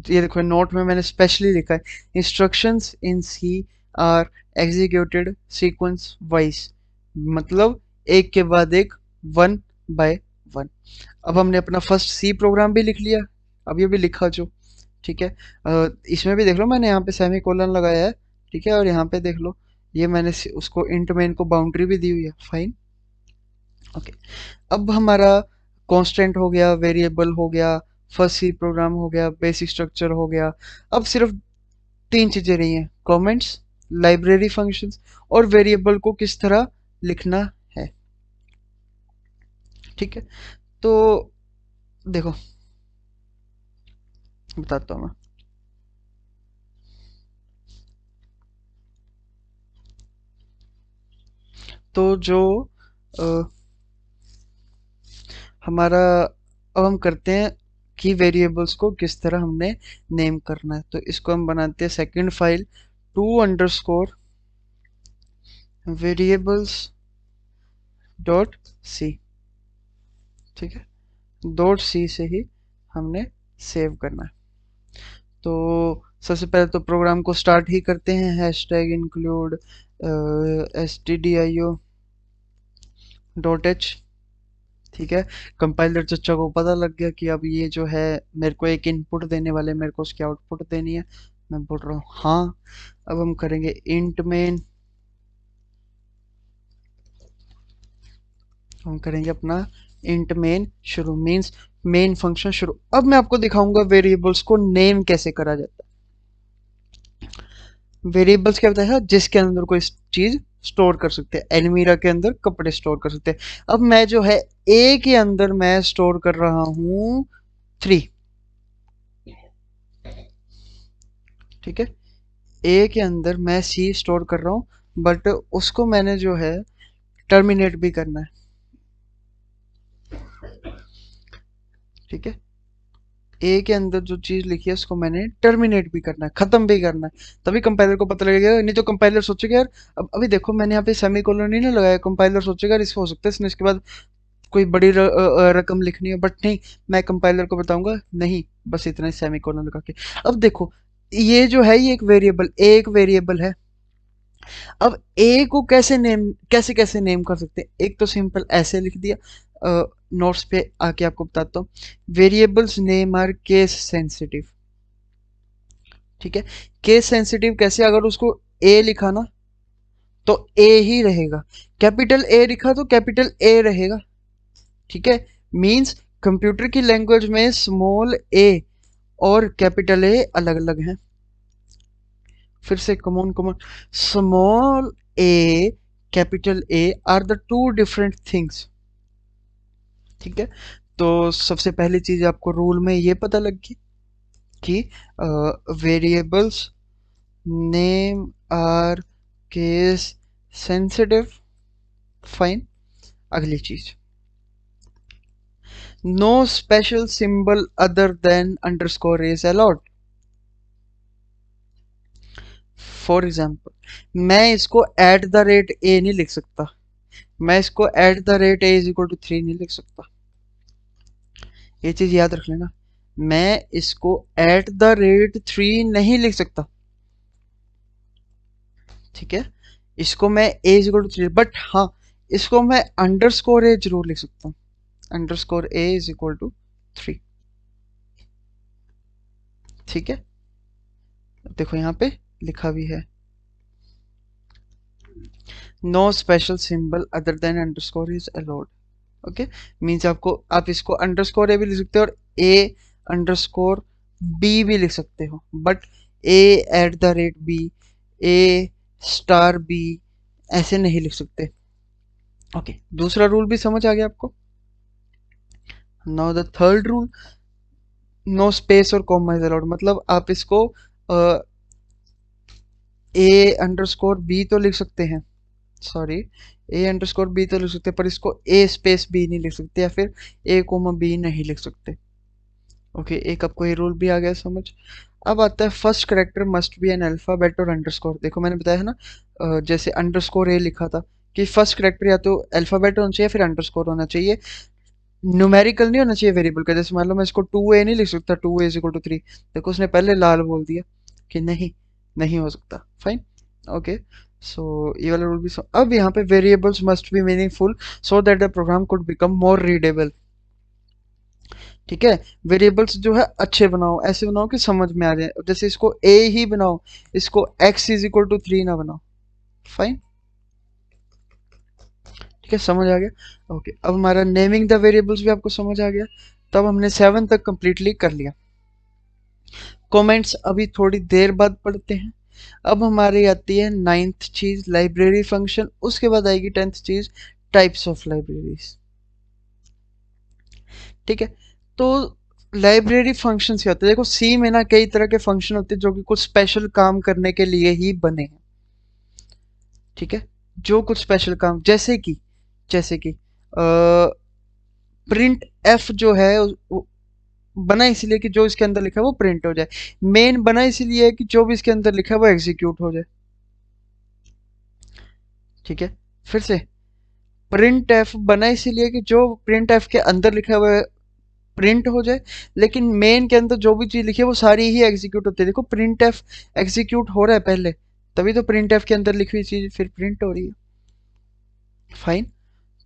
ये देखो नोट में मैंने स्पेशली लिखा है, instructions in C are executed sequence wise, मतलब एक के बाद एक, वन बाय वन। अब हमने अपना फर्स्ट सी प्रोग्राम भी लिख लिया, अब ये भी लिखा जो। ठीक है, इसमें भी देख लो मैंने यहाँ पे सेमी कोलन लगाया है। ठीक है, और यहाँ पे देख लो ये मैंने उसको इंट मेन को बाउंड्री भी दी हुई है, फाइन। ओके, अब हमारा कांस्टेंट हो गया, वेरिएबल हो गया, फर्स्ट सी प्रोग्राम हो गया, बेसिक स्ट्रक्चर हो गया। अब सिर्फ तीन चीजें रही हैं, कमेंट्स, लाइब्रेरी फंक्शंस और वेरिएबल को किस तरह लिखना है। ठीक है, तो देखो बताता हूँ मैं। तो जो आ, हमारा अब हम करते हैं कि वेरिएबल्स को किस तरह हमने नेम करना है। तो इसको हम बनाते हैं second file two underscore variables dot C. ठीक है, डॉट सी से ही हमने सेव करना है। तो सबसे पहले तो प्रोग्राम को स्टार्ट ही करते हैं, hash tag include stdio dot H. ठीक है, कंपाइलर चच्चा को पता लग गया कि अब ये जो है मेरे को एक इनपुट देने वाले, मेरे को उसकी आउटपुट देनी है। मैं बोल रहा हूँ हाँ। अब हम करेंगे इंट मेन, हम करेंगे अपना इंट मेन शुरू, मीन्स मेन फंक्शन शुरू। अब मैं आपको दिखाऊंगा वेरिएबल्स को नेम कैसे करा जाता है। वेरिएबल्स क्या होता है, जिसके अंदर कोई चीज स्टोर कर सकते हैं। एलमीरा के अंदर कपड़े स्टोर कर सकते हैं। अब मैं जो है ए के अंदर मैं स्टोर कर रहा हूं 3। ठीक है, ए के अंदर मैं सी स्टोर कर रहा हूं, बट उसको मैंने जो है टर्मिनेट भी करना है। ठीक है, ए के अंदर जो चीज लिखी है उसको मैंने टर्मिनेट भी करना है, खत्म भी करना है। तभी कंपाइलर को पता लगेगा, नहीं तो कंपाइलर सोचेगा यार, अब अभी देखो मैंने यहाँ पे सेमी कोलन नहीं ना लगाया, कंपाइलर सोचेगा यार इसको हो सकता है इसने इसके बाद कोई बड़ी रकम लिखनी है, बट नहीं, मैं कंपाइलर को बताऊंगा नहीं, बस इतना ही सेमी कोलन लगा के। अब देखो ये जो है ये एक वेरिएबल है। अब ए को कैसे कैसे नेम कर सकते हैं। एक तो सिंपल ऐसे लिख दिया, नोट्स पे आके आपको बताता हूँ। Variables name are case sensitive. ठीक है, केस सेंसिटिव कैसे, अगर उसको ए लिखा ना तो ए ही रहेगा, कैपिटल ए लिखा तो कैपिटल ए रहेगा। ठीक है, मींस कंप्यूटर की लैंग्वेज में स्मॉल ए और कैपिटल ए अलग अलग हैं। फिर से come on come on, small A capital A R the two different things. ठीक है, तो सबसे पहली चीज आपको रूल में ये पता लग गई कि variables name are case sensitive, fine. अगली चीज, no special symbol other than underscore is allowed. For example मैं इसको एट द रेट ए नहीं लिख सकता, मैं इसको at the rate a is equal to 3 नहीं लिख सकता। ये चीज याद रख लेना, मैं इसको एट द रेट 3 नहीं लिख सकता। ठीक है, इसको मैं a is equal to 3, but हाँ इसको मैं अंडरस्कोर ए जरूर लिख सकता हूँ, underscore a is equal to 3। ठीक है, देखो यहाँ पे लिखा भी है, no special symbol other than underscore is allowed. Okay, means आपको, आप इसको अंडरस्कोर ए भी लिख सकते हो और ए अंडरस्कोर बी भी लिख सकते हो, but a at the rate b, a star b ऐसे नहीं लिख सकते। ओके, दूसरा रूल भी समझ आ गया आपको। Now the third rule, no space और कॉमा इज अलाउड। मतलब आप इसको ए अंडरस्कोर बी तो लिख सकते हैं, सॉरी ए अंडरस्कोर बी तो लिख सकते हैं, पर इसको ए स्पेस बी नहीं लिख सकते, या फिर ए कोमा बी नहीं लिख सकते। ओके, एक आपको ये रूल भी आ गया समझ। अब आता है first character must be an alphabet और अंडरस्कोर। देखो मैंने बताया है ना, जैसे अंडरस्कोर ए लिखा था कि फर्स्ट करेक्टर या तो अल्फाबेट होना चाहिए फिर अंडरस्कोर होना चाहिए, न्यूमेरिकल नहीं होना चाहिए वेरिएबल का। जैसे मान लो मैं इसको 2a नहीं लिख सकता, 2a इज इक्वल टू 3, देखो उसने पहले लाल बोल दिया कि नहीं, नहीं हो सकता, फाइन। ओके, सो ये वाला रूल भी अब यहाँ पे variables must be meaningful so that the program could become more readable. ठीक है, वेरिएबल्स जो है अच्छे बनाओ, ऐसे बनाओ कि समझ में आ जाए। जैसे इसको ए ही बनाओ, इसको x इज इक्वल टू 3 ना बनाओ। फाइन, ठीक है, समझ आ गया। ओके, अब हमारा नेमिंग द वेरिएबल्स भी आपको समझ आ गया। तब हमने 7 तक कंप्लीटली कर लिया। कमेंट्स अभी थोड़ी देर बाद पढ़ते हैं। अब हमारी आती है 9th चीज, लाइब्रेरी फंक्शन। उसके बाद आएगी 10th चीज, टाइप्स ऑफ लाइब्रेरीज। ठीक है, तो लाइब्रेरी फंक्शंस क्या होते हैं? देखो, सी में ना कई तरह के फंक्शन होते हैं जो कि कुछ स्पेशल काम करने के लिए ही बने हैं। ठीक है, जो कुछ स्पेशल काम, जैसे कि प्रिंट एफ जो है बना इसलिए कि जो इसके अंदर लिखा है वो प्रिंट हो जाए। मेन बना इसलिए है कि जो भी इसके अंदर लिखा है वो एग्जीक्यूट हो जाए। ठीक है, फिर से प्रिंट एफ बना इसीलिए कि जो प्रिंट एफ के अंदर लिखा हुआ है प्रिंट हो जाए, लेकिन मेन के अंदर जो भी चीज लिखी है वो सारी ही एग्जीक्यूट होती है। देखो, प्रिंट एफ एग्जीक्यूट हो रहा है पहले, तभी तो प्रिंट एफ के अंदर लिखी हुई चीज फिर प्रिंट हो रही है। फाइन,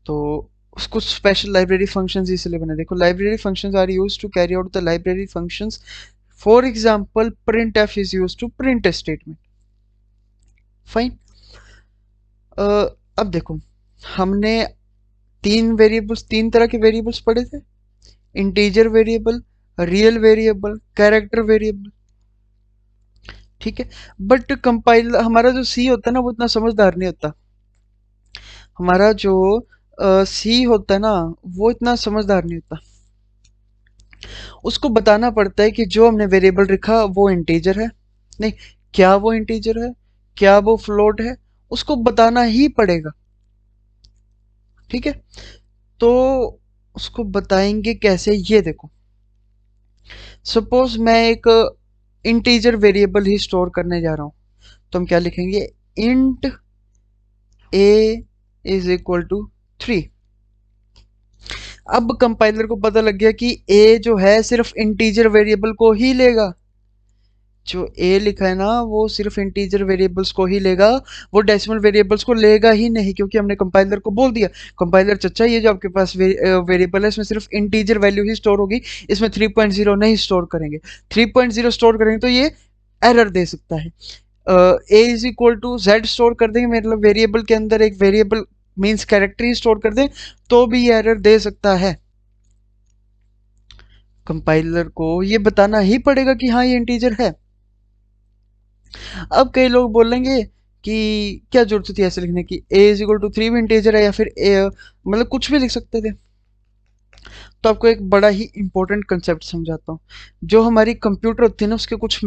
तो कुछ स्पेशल लाइब्रेरी फंक्शंस इसलिए बने। देखो, library functions are used to carry out the library functions. For example, print f is used to print a statement. Fine, अब देखो, हमने तीन तरह के वेरिएबल्स पढ़े थे। Integer variable, real variable, character variable. ठीक है, बट कंपाइल हमारा जो सी होता है ना वो इतना समझदार नहीं होता। हमारा जो सी होता है ना वो इतना समझदार नहीं होता। उसको बताना पड़ता है कि जो हमने वेरिएबल रखा वो इंटीजर है, नहीं, क्या वो इंटीजर है, क्या वो फ्लोट है, उसको बताना ही पड़ेगा। ठीक है, तो उसको बताएंगे कैसे, ये देखो। सपोज मैं एक इंटीजर वेरिएबल ही स्टोर करने जा रहा हूं, तो हम क्या लिखेंगे? Int a is equal to 3। अब कंपाइलर को पता लग गया कि ए जो है सिर्फ इंटीजर वेरिएबल को ही लेगा। जो ए लिखा है ना वो सिर्फ इंटीजर वेरिएबल्स को ही लेगा, वो डेसिमल वेरिएबल्स को लेगा ही नहीं, क्योंकि हमने कंपाइलर को बोल दिया, कंपाइलर चचा ये जो आपके पास वेरिएबल है इसमें सिर्फ इंटीजर वैल्यू ही स्टोर होगी, इसमें 3.0 नहीं स्टोर करेंगे। 3.0 स्टोर करेंगे तो ये एरर दे सकता है। A is equal to z store कर देंगे, मतलब वेरिएबल के अंदर एक वेरिएबल मीन्स कैरेक्टर ही स्टोर कर दें तो भी ये एरर दे सकता है। कंपाइलर को ये बताना ही पड़ेगा कि हाँ ये इंटीजर है। अब कई लोग बोलेंगे कि क्या जरूरत थी ऐसे लिखने की, ए इज इक्वल टू 3 भी इंटीजर है, या फिर ए मतलब कुछ भी लिख सकते थे। तो आपको एक बड़ा ही इंपॉर्टेंट कंसेप्ट समझाता हूँ। जो हमारी कंप्यूटर होती है ना उसके कुछ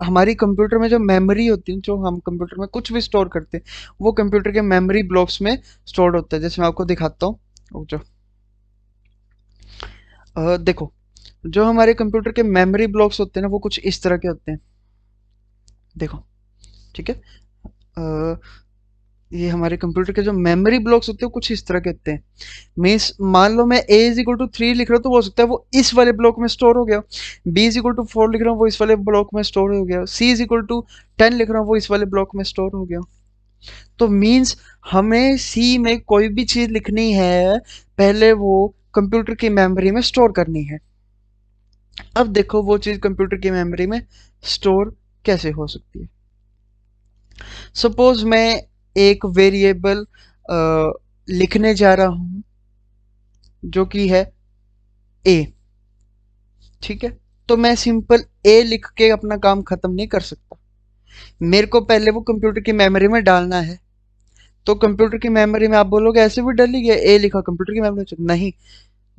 हमारी कंप्यूटर में जो मेमोरी होती है, जो हम कंप्यूटर में कुछ भी स्टोर करते हैं वो कंप्यूटर के मेमोरी ब्लॉक्स में स्टोर्ड होता है। जैसे मैं आपको दिखाता हूँ, जो देखो, जो हमारे कंप्यूटर के मेमोरी ब्लॉक्स होते हैं ना वो कुछ इस तरह के होते हैं। देखो, ठीक है, अ, ये हमारे कंप्यूटर के जो मेमोरी ब्लॉक्स होते हैं वो कुछ इस तरह के होते हैं। मीन्स मान लो मैं ए इज इक्वल टू 3 लिख रहा हूँ तो हो सकता है वो इस वाले ब्लॉक में स्टोर हो गया। बी इज इक्वल टू 4 लिख रहा हूँ वो इस वाले ब्लॉक में स्टोर हो गया। सी इज इक्वल टू 10 लिख रहा हूँ वो इस वाले ब्लॉक में स्टोर हो गया। तो मीन्स हमें सी में कोई भी चीज लिखनी है पहले वो कंप्यूटर की मेमोरी में स्टोर करनी है। अब देखो वो चीज कंप्यूटर की मेमोरी में स्टोर कैसे हो सकती है। सपोज मैं एक वेरिएबल लिखने जा रहा हूं जो कि है ए। ठीक है, तो मैं सिंपल ए लिख के अपना काम खत्म नहीं कर सकता, मेरे को पहले वो कंप्यूटर की मेमोरी में डालना है। तो कंप्यूटर की मेमोरी में आप बोलोगे ऐसे भी डल ही गया, ए लिखा कंप्यूटर की मेमोरी में, नहीं,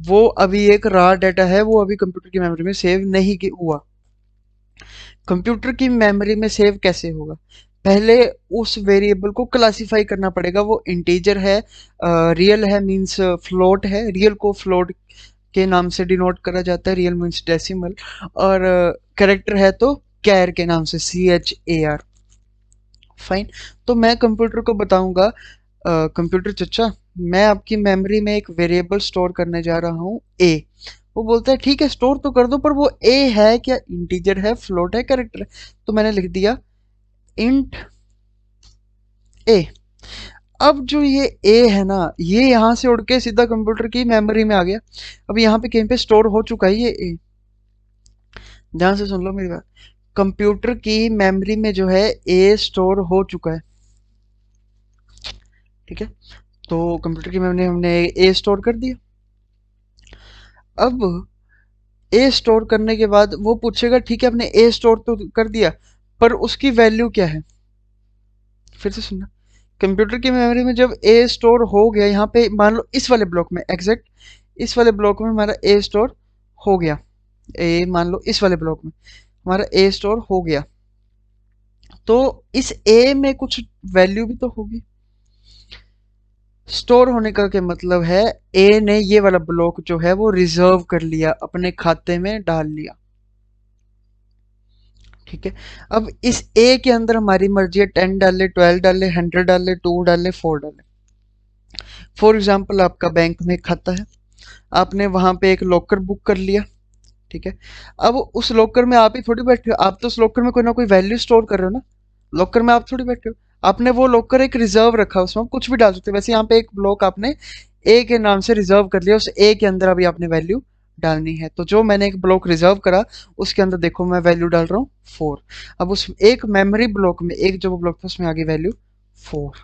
वो अभी एक रॉ डाटा है, वो अभी कंप्यूटर की मेमोरी में सेव नहीं हुआ। कंप्यूटर की मेमोरी में सेव कैसे होगा? पहले उस वेरिएबल को क्लासिफाई करना पड़ेगा, वो इंटीजर है, रियल है मींस फ्लोट है, रियल को फ्लोट के नाम से डिनोट करा जाता है, रियल मींस डेसिमल, और कैरेक्टर है तो कैर के नाम से, CHAR। फाइन, तो मैं कंप्यूटर को बताऊंगा, कंप्यूटर चचा मैं आपकी मेमोरी में एक वेरिएबल स्टोर करने जा रहा हूँ ए। वो बोलता है ठीक है स्टोर तो कर दो, पर वो ए है क्या, इंटीजर है, फ्लोट है, कैरेक्टर है? तो मैंने लिख दिया इंट ए। अब जो ये ए है ना ये यहाँ से उड़ के सीधा कंप्यूटर की मेमोरी में आ गया। अब यहाँ पे कहीं पे स्टोर हो चुका है ये ए। ध्यान से सुन लो मेरी बात, कंप्यूटर की मेमोरी में जो है ए स्टोर हो चुका है। ठीक है, तो कंप्यूटर की मेमोरी हमने ए स्टोर कर दिया। अब ए स्टोर करने के बाद वो पूछेगा ठीक है आपने ए स्टोर तो कर दिया, पर उसकी वैल्यू क्या है। फिर से सुनना, कंप्यूटर की मेमोरी में जब ए स्टोर हो गया, यहाँ पे मान लो इस वाले ब्लॉक में, एग्जैक्ट इस वाले ब्लॉक में हमारा ए स्टोर हो गया, ए मान लो इस वाले ब्लॉक में हमारा ए स्टोर हो गया, तो इस ए में कुछ वैल्यू भी तो होगी। स्टोर होने का क्या मतलब है, ए ने ये वाला ब्लॉक जो है वो रिजर्व कर लिया, अपने खाते में डाल लिया। ठीक है, अब इस ए के अंदर हमारी मर्जी है 10 डाले, 12 डाले, 100 डाले, 2 डाले, 4 डाले। फॉर एग्जाम्पल आपका बैंक में एक खाता है, आपने वहां पे एक लॉकर बुक कर लिया। ठीक है, अब उस लॉकर में आप ही थोड़ी बैठे हो, आप तो उस लॉकर में कोई ना कोई वैल्यू स्टोर कर रहे हो ना, लॉकर में आप थोड़ी बैठे हो, आपने वो लॉकर एक रिजर्व रखा, उसमें आप कुछ भी डाल सकते हो। वैसे यहाँ पे एक ब्लॉक आपने ए के नाम से रिजर्व कर लिया, उस ए के अंदर अभी आपने वैल्यू डालनी है, तो जो मैंने एक ब्लॉक रिजर्व करा उसके अंदर देखो मैं वैल्यू डाल रहा हूँ 4। अब उस एक मेमोरी ब्लॉक में एक जो ब्लॉक था उसमें आ गई वैल्यू 4।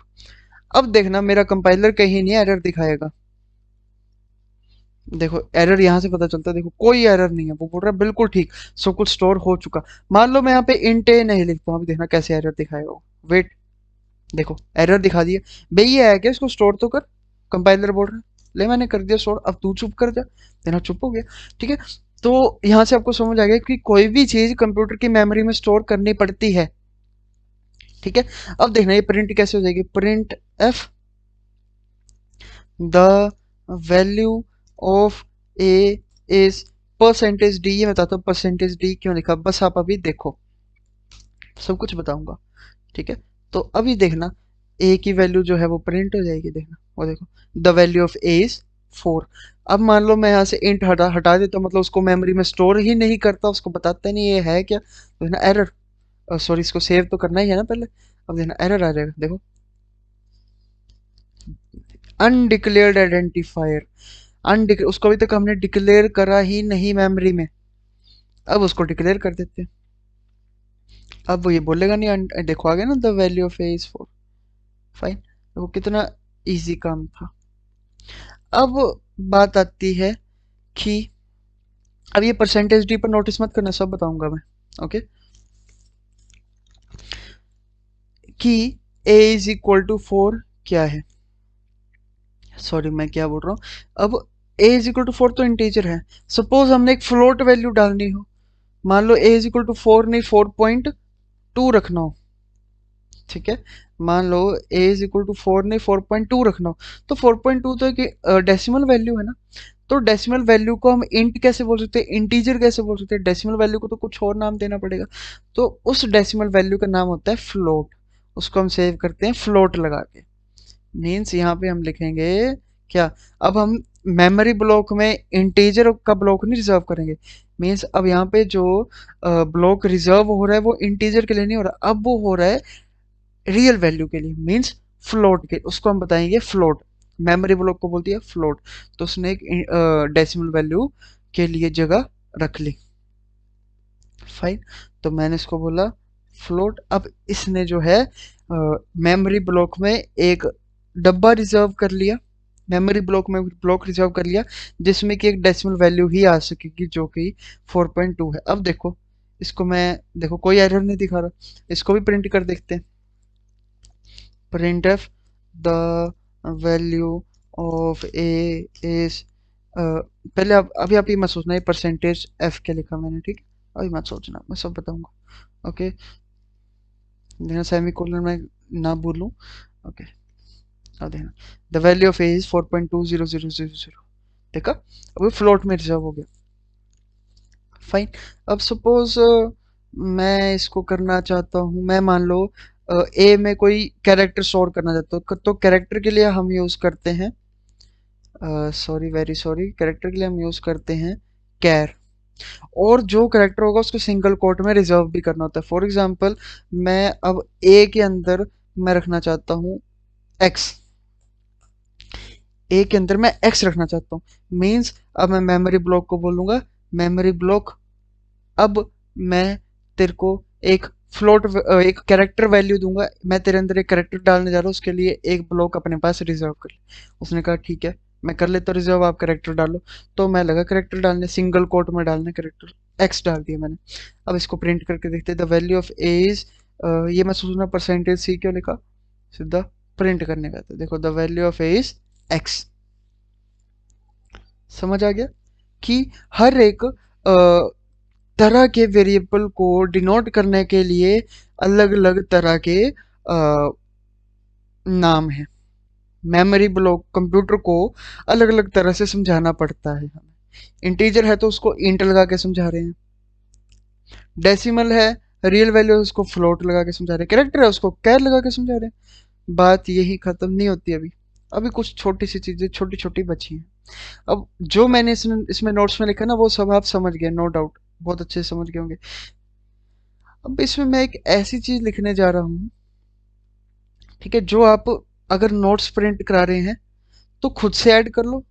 अब देखना मेरा कंपाइलर कहीं नहीं एरर दिखाएगा, देखो एरर यहाँ से पता चलता है, देखो कोई एरर नहीं है, वो बोल रहा है बिल्कुल ठीक, सब कुछ स्टोर हो चुका। मान लो मैं यहाँ पे इंट ए नहीं लिखता हूँ, अभी देखना कैसे एरर दिखाएगा वो, वेट, देखो एरर दिखा दिया। भाई ये है क्या, इसको स्टोर तो कर, कंपाइलर बोल रहा है, ले मैंने कर दिया स्टोर, अब तू चुप कर जा, देना चुप हो गया। ठीक है, तो यहाँ से आपको समझ आ गया कि कोई भी चीज कंप्यूटर की मेमोरी में स्टोर करनी पड़ती है। ठीक है, अब देखना ये प्रिंट कैसे हो जाएगी, print f the value of a is percentage D. ये बताता हूँ परसेंटेज डी क्यों लिखा, बस आप अभी देखो, सब कुछ बताऊंगा। ठीक है, तो अभी देखना ए की वैल्यू जो है वो प्रिंट हो जाएगी, देखना वो देखो, the value of a is 4। अब मान लो मैं यहाँ से इंट हटा देता हूँ, मतलब उसको मेमोरी में स्टोर ही नहीं करता, उसको बताता नहीं ये है क्या, तो देखना एरर, सॉरी इसको सेव तो करना ही है ना पहले, अब देखना एरर आ जाएगा, देखो अनडिक्लेयर्ड आइडेंटिफायर, उसको अभी तक हमने डिक्लेयर करा ही नहीं मेमोरी में, अब उसको डिक्लेयर कर देते हैं। अब वो ये बोलेगा नहीं, देखो आ गया ना, the value of a is 4। Fine, देखो कितना इजी काम था। अब बात आती है कि अब ये परसेंटेज डी पर नोटिस मत करना, सब बताऊंगा मैं। ओके, कि ए इज इक्वल टू 4 क्या है, सॉरी मैं क्या बोल रहा हूँ, अब ए इज इक्वल टू 4 तो इंटीजर है, सपोज हमने एक फ्लोट वैल्यू डालनी हो, मान लो ए इज इक्वल टू 4 नहीं 4.2 रखना हो। ठीक है, मान लो ए इज इक्वल टू 4 नहीं 4.2 रखना हो, तो 4.2 तो एक डेसिमल वैल्यू है ना, तो डेसिमल वैल्यू को हम इंट कैसे बोल सकते हैं, इंटीजर कैसे बोल सकते हैं, डेसिमल वैल्यू को तो कुछ और नाम देना पड़ेगा, तो उस डेसिमल वैल्यू का नाम होता है फ्लोट, उसको हम सेव करते हैं फ्लोट लगा के। मीन्स यहाँ पे हम लिखेंगे क्या, अब हम मेमोरी ब्लॉक में इंटीजर का ब्लॉक नहीं रिजर्व करेंगे, मीन्स अब यहाँ पे जो ब्लॉक रिजर्व हो रहा है वो इंटीजर के लिए नहीं हो रहा, अब वो हो रहा है रियल वैल्यू के लिए, मीन्स फ्लोट के, उसको हम बताएंगे फ्लोट, मेमोरी ब्लॉक को बोलती है फ्लोट, तो उसने एक डेसिमल वैल्यू के लिए जगह रख ली। फाइन, तो मैंने इसको बोला फ्लोट। अब इसने जो है मेमोरी ब्लॉक में एक डब्बा रिजर्व कर लिया, मेमोरी ब्लॉक में ब्लॉक रिजर्व कर लिया जिसमें कि एक डेसिमल वैल्यू ही आ सकेगी जो कि 4.2 है। अब देखो इसको मैं, देखो कोई एरर नहीं दिखा रहा, इसको भी प्रिंट कर देखते हैं, print f the value of a is, पहले अभी आप ये मत सोचना ये परसेंटेज एफ क्या लिखा मैंने, ठीक, अभी मत सोचना, मैं सब बताऊंगा। ओके, देखना सेमी कोलन में ना भूलूं। ओके, अब देखना the value of a is 4.20000, देखा, अब फ्लोट में रिजर्व हो गया। फाइन, अब सपोज मैं इसको करना चाहता हूँ, मैं मान लो ए में कोई कैरेक्टर स्टोर करना चाहता हूँ, तो कैरेक्टर के लिए हम यूज करते हैं, सॉरी वेरी सॉरी, कैरेक्टर के लिए हम यूज करते हैं कैर, और जो कैरेक्टर होगा उसको सिंगल कोट में रिजर्व भी करना होता है। फॉर एग्जांपल मैं अब ए के अंदर मैं रखना चाहता हूँ एक्स, ए के अंदर मैं एक्स रखना चाहता हूँ, मीन्स अब मैं मेमोरी ब्लॉक को बोलूंगा मेमोरी ब्लॉक, अब मैं तेरे को एक फ्लोट एक कैरेक्टर वैल्यू दूंगा, मैं तेरे अंदर एक कैरेक्टर डालने जा रहा हूँ, उसके लिए एक ब्लॉक अपने पास रिजर्व कर ले। उसने कहा ठीक है मैं कर लेता हूँ रिजर्व, आप कैरेक्टर डालो। तो मैं लगा कैरेक्टर डालने, सिंगल कोट में डालने कैरेक्टर, एक्स डाल दिया मैंने। अब इसको प्रिंट करके देखते, the value of a is, ये मैं सोचना परसेंटेज सी क्यों लिखा, सीधा प्रिंट करने का था। देखो the value of a is x. समझ आ गया कि हर एक तरह के वेरिएबल को डिनोट करने के लिए अलग अलग तरह के नाम है। मेमोरी ब्लॉक कंप्यूटर को अलग अलग तरह से समझाना पड़ता है हमें। इंटीजर है तो उसको इंट लगा के समझा रहे हैं, डेसिमल है रियल वैल्यू उसको फ्लोट लगा के समझा रहे हैं, कैरेक्टर है उसको कैर लगा के समझा रहे हैं। बात यही खत्म नहीं होती अभी, अभी कुछ छोटी सी चीजें छोटी छोटी बची हैं। अब जो मैंने इसमें नोट्स में लिखा ना वो सब आप समझ गए, नो डाउट बहुत अच्छे से समझ गए होंगे। अब इसमें मैं एक ऐसी चीज लिखने जा रहा हूँ, ठीक है, जो आप अगर नोट्स प्रिंट करा रहे हैं तो खुद से ऐड कर लो,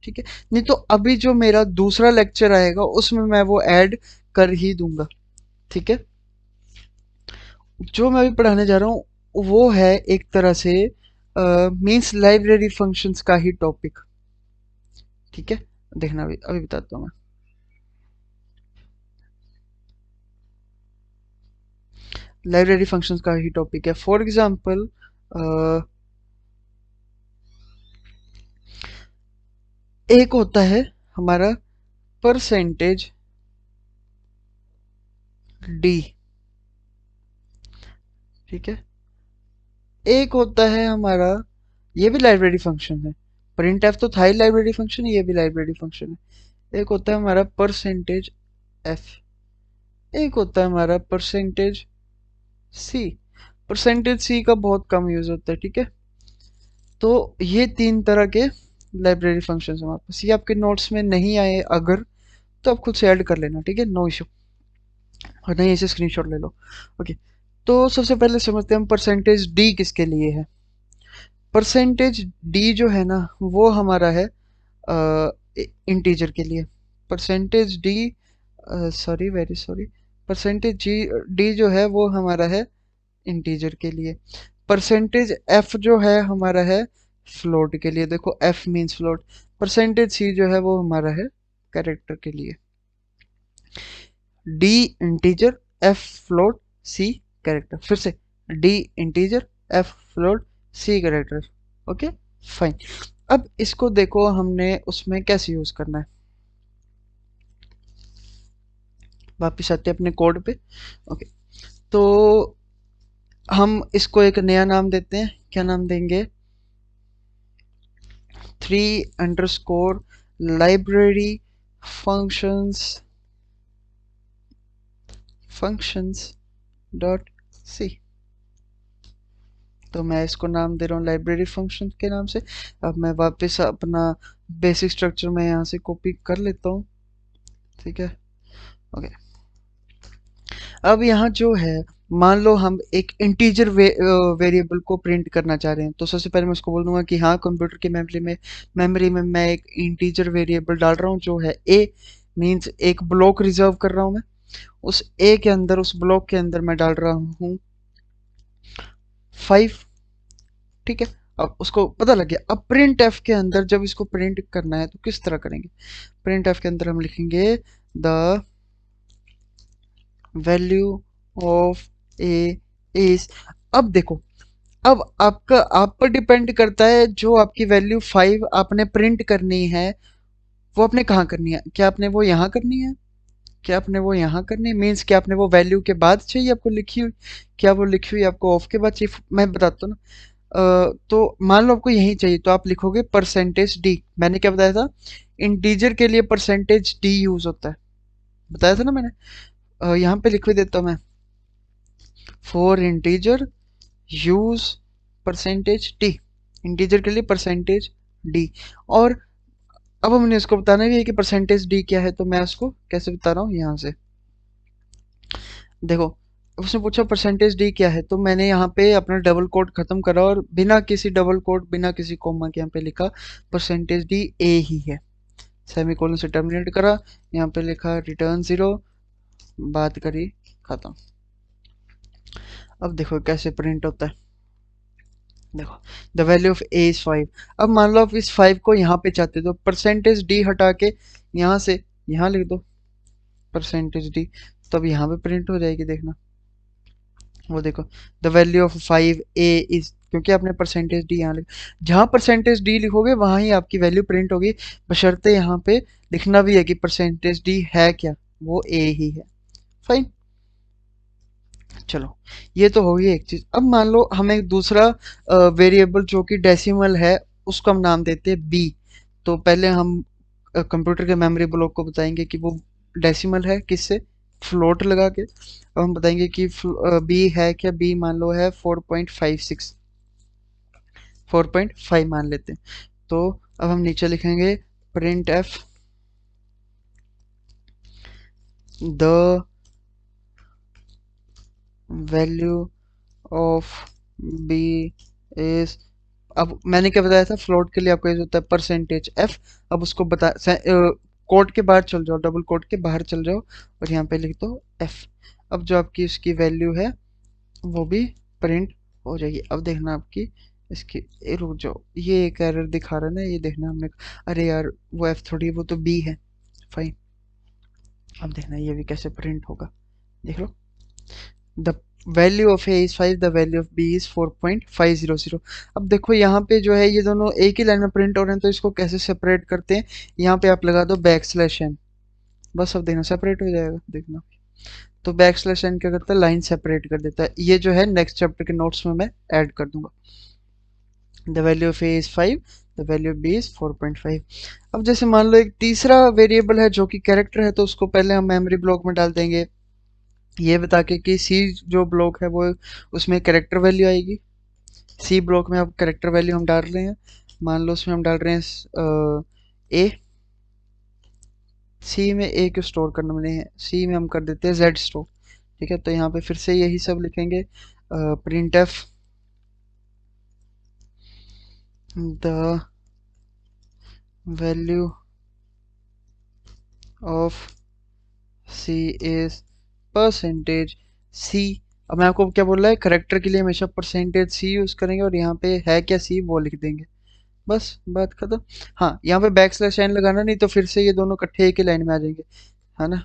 ठीक है, नहीं तो अभी जो मेरा दूसरा लेक्चर आएगा उसमें मैं वो ऐड कर ही दूंगा, ठीक है। जो मैं अभी पढ़ाने जा रहा हूँ वो है एक तरह से मींस लाइब्रेरी फंक्शंस का ही टॉपिक, ठीक है। देखना अभी अभी बताता हूँ मैं। लाइब्रेरी फंक्शंस का ही टॉपिक है। फॉर एग्जांपल एक होता है हमारा परसेंटेज डी, ठीक है। एक होता है हमारा, ये भी लाइब्रेरी फंक्शन है, प्रिंट एफ तो था ही लाइब्रेरी फंक्शन, ये भी लाइब्रेरी फंक्शन है। एक होता है हमारा परसेंटेज एफ, एक होता है हमारा परसेंटेज सी। परसेंटेज सी का बहुत कम यूज होता है, ठीक है। तो ये तीन तरह के लाइब्रेरी फंक्शन हमारे पास, ये आपके नोट्स में नहीं आए अगर तो आप खुद से ऐड कर लेना, ठीक है, नो इशू। और नहीं इसे स्क्रीनशॉट ले लो। ओके, तो सबसे पहले समझते हैं हम परसेंटेज डी किसके लिए है। परसेंटेज डी जो है ना वो हमारा है इंटीजर के लिए। Percentage D, sorry very sorry, percentage G D जो है वो हमारा है इंटीजर के लिए। परसेंटेज एफ जो है हमारा है फ्लोट के लिए, देखो एफ मींस फ्लोट। परसेंटेज सी जो है वो हमारा है कैरेक्टर के लिए। डी इंटीजर, एफ फ्लोट, सी कैरेक्टर। फिर से डी इंटीजर, एफ फ्लोट, सी कैरेक्टर। Okay fine. अब इसको देखो हमने उसमें कैसे यूज करना है। वापिस आते हैं अपने कोड पे। ओके, तो हम इसको एक नया नाम देते हैं, क्या नाम देंगे, 3_library functions डॉट सी। तो मैं इसको नाम दे रहा हूँ लाइब्रेरी फंक्शन के नाम से। अब मैं वापस अपना बेसिक स्ट्रक्चर में यहाँ से कॉपी कर लेता हूँ, ठीक है। ओके, अब यहाँ जो है मान लो हम एक इंटीजर वेरिएबल को प्रिंट करना चाह रहे हैं, तो सबसे पहले मैं उसको बोल दूंगा कि हाँ कंप्यूटर की मेमोरी में मैं एक इंटीजर वेरिएबल डाल रहा हूँ जो है ए, मींस एक ब्लॉक रिजर्व कर रहा हूँ मैं। उस ए के अंदर, उस ब्लॉक के अंदर मैं डाल रहा हूँ 5, ठीक है। अब उसको पता लग गया। अब प्रिंट एफ के अंदर जब इसको प्रिंट करना है तो किस तरह करेंगे। प्रिंट एफ के अंदर हम लिखेंगे the value of a is. अब देखो, अब आपका आप पर डिपेंड करता है, जो आपकी वैल्यू 5 आपने प्रिंट करनी है वो आपने कहाँ करनी है। क्या आपने वो यहाँ करनी है, क्या आपने वो यहाँ करनी है, मीन्स क्या आपने वो वैल्यू के बाद चाहिए आपको लिखी हुई, क्या वो लिखी हुई आपको ऑफ के बाद चाहिए। मैं बताता हूँ ना। तो मान लो आपको यही चाहिए तो आप लिखोगे परसेंटेज डी। मैंने क्या बताया था, इंटीजर के लिए परसेंटेज डी यूज होता है, बताया था ना मैंने। यहाँ पे लिख देता हूँ मैं, for integer use percentage D, integer के लिए परसेंटेज डी। और अब हमने इसको बताना भी है कि परसेंटेज डी क्या है, तो मैं उसको कैसे बता रहा हूँ यहाँ से। देखो, उसने पूछा परसेंटेज डी क्या है, तो मैंने यहाँ पे अपना डबल कोड खत्म करा और बिना किसी डबल कोड बिना किसी कोमा के यहाँ पे लिखा परसेंटेज डी ए ही है। सेमीकोलन से टर्मिनेट करा, यहाँ पे लिखा रिटर्न 0, बात करी, खत्म। अब देखो कैसे प्रिंट होता है। देखो the value of a is 5। अब मान लो आप इस 5 को यहाँ पे चाहते हो तो परसेंटेज डी हटा के यहाँ से यहाँ लिख दो परसेंटेज डी, तब यहाँ पे प्रिंट हो जाएगी। देखना वो देखो the value of 5 A is, क्योंकि आपने परसेंटेज डी यहाँ लिख, जहाँ परसेंटेज डी लिखोगे वहाँ ही आपकी वैल्यू प्रिंट होगी, बशर्ते यहाँ पे लिखना भी है कि परसेंटेज डी है क्या, वो ए ही है। फाइन। चलो ये तो होगी एक चीज। अब मान लो हमें एक दूसरा वेरिएबल जो कि डेसिमल है उसको हम नाम देते हैं बी। तो पहले हम कंप्यूटर के मेमोरी ब्लॉक को बताएंगे कि वो डेसिमल है किससे, फ्लोट लगा के। अब हम बताएंगे कि बी है क्या, बी मान लो है 4.56, 4.5 मान लेते हैं। तो अब हम नीचे लिखेंगे print f the value of b is, अब मैंने क्या बताया था फ्लोट के लिए आपको यूज होता है परसेंटेज एफ। अब उसको बता कोट के बाहर चल जाओ, डबल कोट के बाहर चल जाओ और यहाँ पे लिख दो एफ। अब जो आपकी इसकी वैल्यू है वो भी प्रिंट हो जाएगी। अब देखना आपकी इसकी रुक जाओ, ये एक एरर दिखा रहा है ना, ये देखना हमने, अरे यार वो एफ थोड़ी, वो तो बी है। फाइन। अब देखना ये भी कैसे प्रिंट होगा, देख लो the value of a is 5, the value of b is 4.500। अब देखो यहाँ पे जो है ये दोनों एक ही लाइन में प्रिंट हो रहे हैं, तो इसको कैसे सेपरेट करते हैं, यहाँ पे आप लगा दो बैक स्लैश एन, बस अब देखना सेपरेट हो जाएगा। देखना तो बैक स्लैश एन क्या करता है, लाइन सेपरेट कर देता है। ये जो है नेक्स्ट चैप्टर के नोट्स में मैं ऐड कर दूंगा। The value of a is 5, the value of b is 4.5। अब जैसे मान लो एक तीसरा वेरिएबल है जो कि कैरेक्टर है, तो उसको पहले हम मेमोरी ब्लॉक में डाल देंगे ये बता के कि सी जो ब्लॉक है वो उसमें कैरेक्टर वैल्यू आएगी। सी ब्लॉक में अब कैरेक्टर वैल्यू हम डाल रहे हैं, मान लो उसमें हम डाल रहे हैं ए। सी में ए को स्टोर करना मैंने है, सी में हम कर देते हैं जेड स्टोर। ठीक है, तो यहाँ पे फिर से यही सब लिखेंगे print f the value of c is percentage c. अब मैं आपको क्या बोल रहा है, करेक्टर के लिए हमेशा परसेंटेज सी यूज करेंगे और यहाँ पे है क्या सी वो लिख देंगे, बस बात खत्म। हाँ यहाँ पे बैक स्लैश एन लगाना, नहीं तो फिर से ये दोनों इकट्ठे एक ही लाइन में आ जाएंगे, है ना।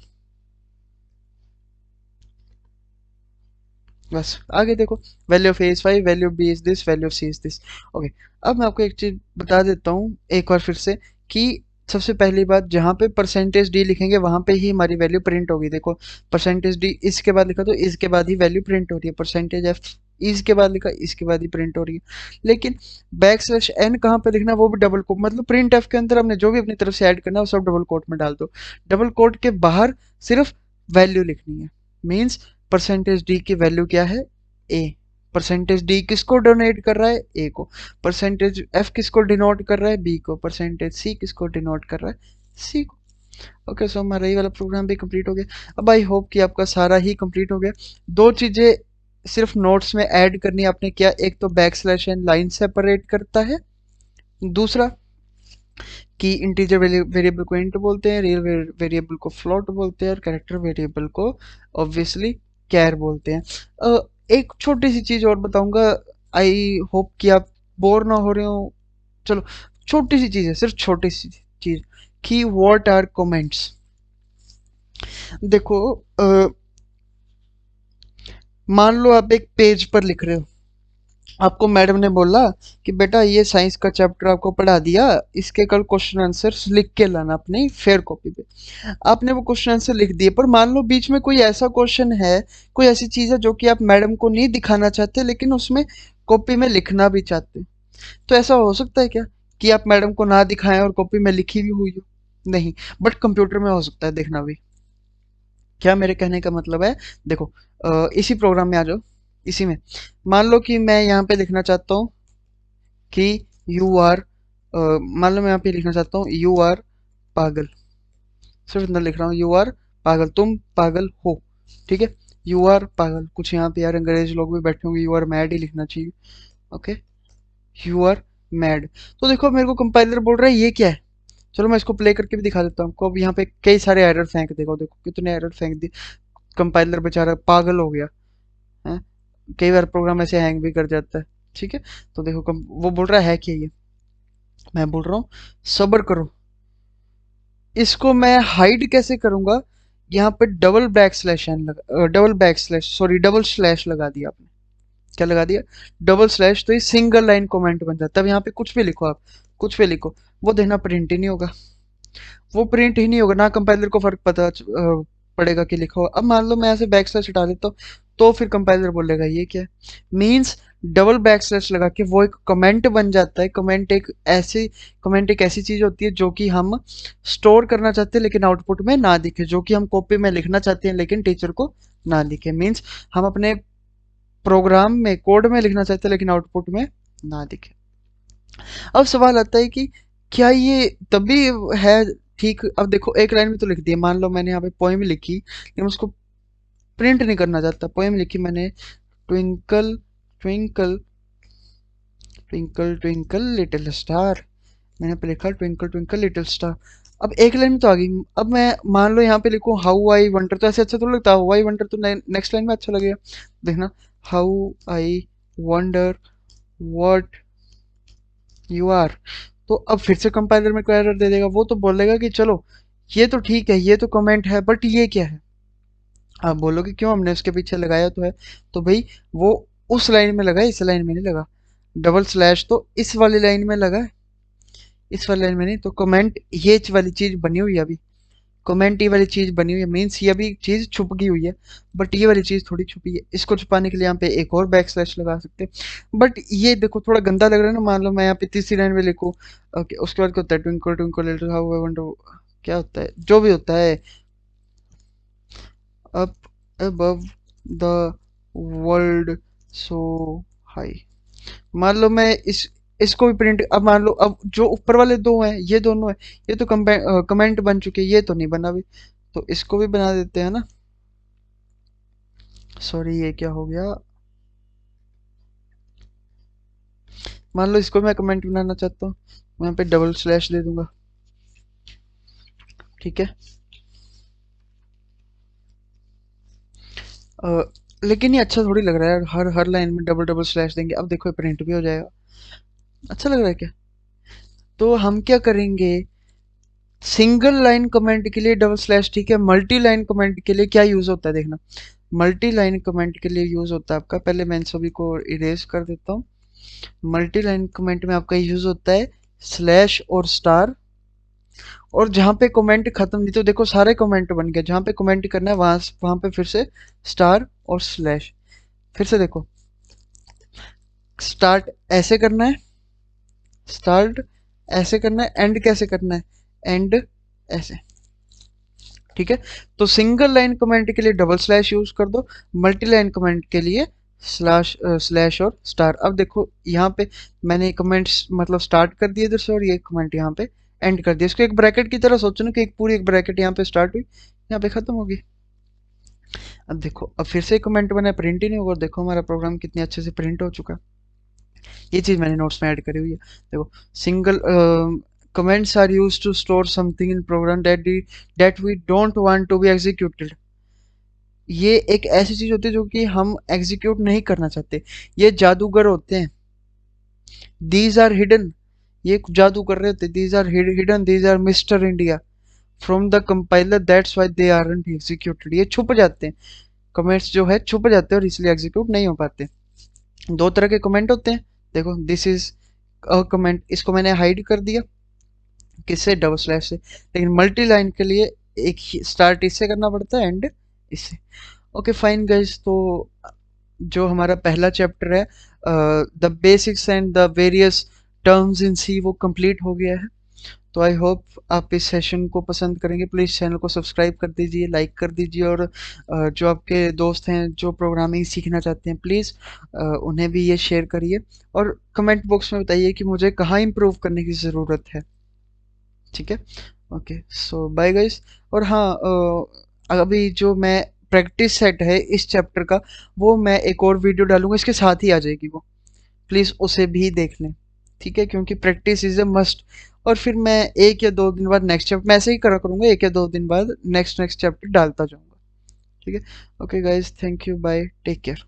बस आगे देखो value of a is 5, value of b is this, value of c is this. Okay. अब मैं आपको एक चीज बता देता हूँ एक बार फिर से कि सबसे पहली बात जहाँ पे परसेंटेज डी लिखेंगे वहां पे ही हमारी वैल्यू प्रिंट होगी। देखो परसेंटेज डी इसके बाद लिखा तो इसके बाद ही वैल्यू प्रिंट हो रही है, परसेंटेज एफ इसके बाद लिखा इसके बाद ही प्रिंट हो रही है। लेकिन बैक स्लैश एन कहाँ पे लिखना, वो भी डबल कोट, मतलब प्रिंट एफ के अंदर हमने जो भी अपनी तरफ से ऐड करना है वो सब डबल कोट में डाल दो। डबल कोट के बाहर सिर्फ वैल्यू लिखनी है, मीन्स परसेंटेज डी की वैल्यू क्या है, ए। परसेंटेज डी किसको डोनेट कर रहा है, ए को। परसेंटेज एफ किसको डिनोट कर रहा है, बी को। परसेंटेज सी किसको डिनोट कर रहा है, सी को। ओके, सो हमारा ये वाला प्रोग्राम भी कंप्लीट हो गया। अब आई होप कि आपका सारा ही कंप्लीट हो गया। दो चीजें सिर्फ नोट्स में ऐड करनी आपने किया, एक तो back slash n line separate करता है, दूसरा कि इंटीजर वेरिएबल को इंट बोलते हैं, रियल वेरिएबल को फ्लोट बोलते हैं और कैरेक्टर वेरिएबल को ऑब्वियसली कैर बोलते हैं। एक छोटी सी चीज और बताऊंगा, आई होप कि आप बोर ना हो रहे हो। चलो छोटी सी चीज है, सिर्फ छोटी सी चीज, कि व्हाट आर कमेंट्स। देखो मान लो आप एक पेज पर लिख रहे हो, आपको मैडम ने बोला कि बेटा ये साइंस का चैप्टर आपको पढ़ा दिया, इसके कल क्वेश्चन आंसर लिख के लाना अपनी फेयर कॉपी पे। आपने वो क्वेश्चन आंसर लिख दिए, पर मान लो बीच में कोई ऐसा क्वेश्चन है, कोई ऐसी चीज है जो कि आप मैडम को नहीं दिखाना चाहते लेकिन उसमें कॉपी में लिखना भी चाहते, तो ऐसा हो सकता है क्या कि आप मैडम को ना दिखाएं और कॉपी में लिखी भी हुई हो? नहीं, बट कंप्यूटर में हो सकता है, देखना भी। क्या मेरे कहने का मतलब है, देखो इसी प्रोग्राम में आ जाओ, इसी में मान लो कि मैं यहाँ पे लिखना चाहता हूँ कि यू आर, मान लो मैं यहाँ पे लिखना चाहता हूँ यू आर पागल, सिर्फ इतना लिख रहा हूँ यू आर पागल, तुम पागल हो। ठीक है, यू आर पागल, कुछ यहाँ पे यार अंग्रेज लोग भी बैठे होंगे, यू आर मैड ही लिखना चाहिए। Okay, you are mad. तो देखो मेरे को कंपाइलर बोल रहा है ये क्या है, चलो मैं इसको प्ले करके भी दिखा देता हूँ आपको। अब यहाँ पे कई सारे एरर फेंक देखो, देखो कितने एरर फेंक दिए, कंपाइलर बेचारा पागल हो गया है। कई बार प्रोग्राम ऐसे हैंग भी कर जाता है। ठीक है, तो देखो वो बोल रहा है क्या ये, मैं बोल रहा हूँ सब्र करो। इसको मैं हाइड कैसे करूंगा, यहाँ पे डबल बैक स्लैश एन लगा, double back slash sorry double slash लगा दिया आपने। क्या लगा दिया, डबल स्लैश, तो ये सिंगल लाइन कमेंट बन जाता है। अब यहाँ पे कुछ भी लिखो आप, कुछ भी लिखो, वो देखना प्रिंट ही नहीं होगा, वो प्रिंट ही नहीं होगा ना, कंपाइलर को फर्क पड़ेगा कि लिखा हो। अब मान लो मैं ऐसे बैक स्लैश हटा देता हूँ, तो फिर कंपाइलर बोलेगा ये क्या है, मीन्स डबल बैक स्लैश लगा के वो एक कमेंट बन जाता है। कमेंट एक ऐसी चीज होती है जो कि हम स्टोर करना चाहते हैं लेकिन आउटपुट में ना दिखे, जो कि हम कॉपी में लिखना चाहते हैं लेकिन टीचर को ना दिखे। मीन्स हम अपने प्रोग्राम में कोड में लिखना चाहते हैं लेकिन आउटपुट में ना दिखे। अब सवाल आता है कि क्या ये तभी है ठीक। अब देखो एक लाइन में तो लिख दिया, मान लो मैंने यहाँ पे पोएम लिखी लेकिन उसको प्रिंट नहीं करना चाहता। पोएम लिखी मैंने, twinkle twinkle twinkle twinkle little star, मैंने पे लिखा ट्विंकल ट्विंकल लिटिल स्टार। अब एक लाइन में तो आ गई। अब मैं मान लो यहाँ पे लिखूँ हाउ आई वंडर, तो ऐसे अच्छा तो लगता है, हाउ आई वंडर तो नेक्स्ट लाइन में अच्छा लगेगा। देखना, how I wonder what you are, तो अब फिर से कंपाइलर में कोई एरर दे देगा। वो तो बोलेगा कि चलो ये तो ठीक है, ये तो कमेंट है, बट ये क्या है। आप बोलोगे क्यों, हमने उसके पीछे लगाया तो है, तो भाई वो उस लाइन में लगा है, इस लाइन में नहीं लगा। डबल स्लैश तो इस वाली लाइन में लगा है, इस वाली लाइन में नहीं। तो कमेंट ये वाली चीज बनी हुई है अभी, कमेंट ये वाली चीज बनी हुई है, मीन्स ये अभी चीज छुप गई हुई है, बट ये वाली चीज थोड़ी छुपी है। इसको छुपाने के लिए यहाँ पे एक और बैक स्लैश लगा सकते हैं, बट ये देखो थोड़ा गंदा लग रहा है ना। मान लो मैं यहाँ पे तीसरी लाइन में लिखूँ, ओके, उसके बाद क्या होता है, twinkle twinkle little how I wonder, क्या होता है, जो भी होता है, up above the world so high. मान लो मैं इसको भी प्रिंट, अब मान लो अब जो ऊपर वाले दो हैं ये दोनों हैं, ये तो कमेंट बन चुके हैं, ये तो नहीं बना अभी, तो इसको भी बना देते हैं ना। सॉरी ये क्या हो गया, मान लो इसको मैं कमेंट बनाना चाहता हूँ, मैं यहाँ पे डबल स्लैश दे दूंगा। ठीक है, अ, लेकिन ये अच्छा थोड़ी लग रहा है, हर हर लाइन में डबल डबल स्लैश देंगे। अब देखो प्रिंट भी हो जाएगा, अच्छा लग रहा है क्या। तो हम क्या करेंगे, सिंगल लाइन कमेंट के लिए डबल स्लैश ठीक है, मल्टी लाइन कमेंट के लिए क्या यूज होता है देखना। मल्टी लाइन कमेंट के लिए यूज होता है आपका, पहले मैं इन सभी को इरेज कर देता हूँ। मल्टी लाइन कमेंट में आपका यूज होता है स्लैश और स्टार, और जहाँ पे कमेंट खत्म नहीं, तो देखो सारे कमेंट बन गए, जहाँ पे कमेंट करना है वहां वहां पे फिर से स्टार और स्लैश। फिर से देखो, स्टार्ट ऐसे करना है, स्टार्ट ऐसे करना है, एंड कैसे करना है, एंड ऐसे। ठीक है, तो सिंगल लाइन कमेंट के लिए डबल स्लैश यूज कर दो, मल्टी लाइन कमेंट के लिए स्लैश और स्टार। अब देखो यहाँ पे मैंने कमेंट्स मतलब स्टार्ट कर दिए इधर से, और ये कमेंट यहाँ पे एंड कर दिया। इसको एक ब्रैकेट की तरह सोचो ना, कि एक पूरी एक ब्रैकेट यहाँ पे स्टार्ट हुई, यहाँ पे खत्म होगी। अब देखो, अब फिर से कमेंट बना, प्रिंट ही नहीं होगा। देखो हमारा प्रोग्राम कितने अच्छे से प्रिंट हो चुका, ये चीज मैंने नोट्स में ऐड करी हुई है। देखो, single comments are used to store something in program that we don't want to be executed। ये एक ऐसी चीज होती है जो कि हम एग्जीक्यूट नहीं करना चाहते, ये जादूगर होते हैं। दीज आर हिडन, ये जादू कर रहे होते, these are hidden, these are Mister India from the compiler, that's why they aren't executed. ये छुप जाते हैं, कमेंट्स जो है छुप जाते हैं और इसलिए एग्जीक्यूट नहीं हो पाते। दो तरह के कमेंट होते हैं, देखो दिस इज अ कमेंट, इसको मैंने हाइड कर दिया, किससे, डबल स्लैश से। लेकिन मल्टी लाइन के लिए एक ही स्टार्ट इससे करना पड़ता है, एंड इससे। ओके फाइन गाइस, तो जो हमारा पहला चैप्टर है the basics and the various terms in C, वो कंप्लीट हो गया है। तो आई होप आप इस सेशन को पसंद करेंगे। प्लीज़ चैनल को सब्सक्राइब कर दीजिए, लाइक कर दीजिए, और जो आपके दोस्त हैं जो प्रोग्रामिंग सीखना चाहते हैं, प्लीज़ उन्हें भी ये शेयर करिए, और कमेंट बॉक्स में बताइए कि मुझे कहाँ इम्प्रूव करने की ज़रूरत है। ठीक है, ओके, सो बाय गाइस। और हाँ, अभी जो मैं प्रैक्टिस सेट है इस चैप्टर का, वो मैं एक और वीडियो डालूंगा, इसके साथ ही आ जाएगी वो, प्लीज़ उसे भी देख लें। ठीक है, क्योंकि प्रैक्टिस इज ए मस्ट। और फिर मैं एक या दो दिन बाद नेक्स्ट चैप्टर, मैं ऐसे ही करा करूँगा, एक या दो दिन बाद नेक्स्ट नेक्स्ट चैप्टर डालता जाऊँगा। ठीक है, okay guys, thank you, bye, take care.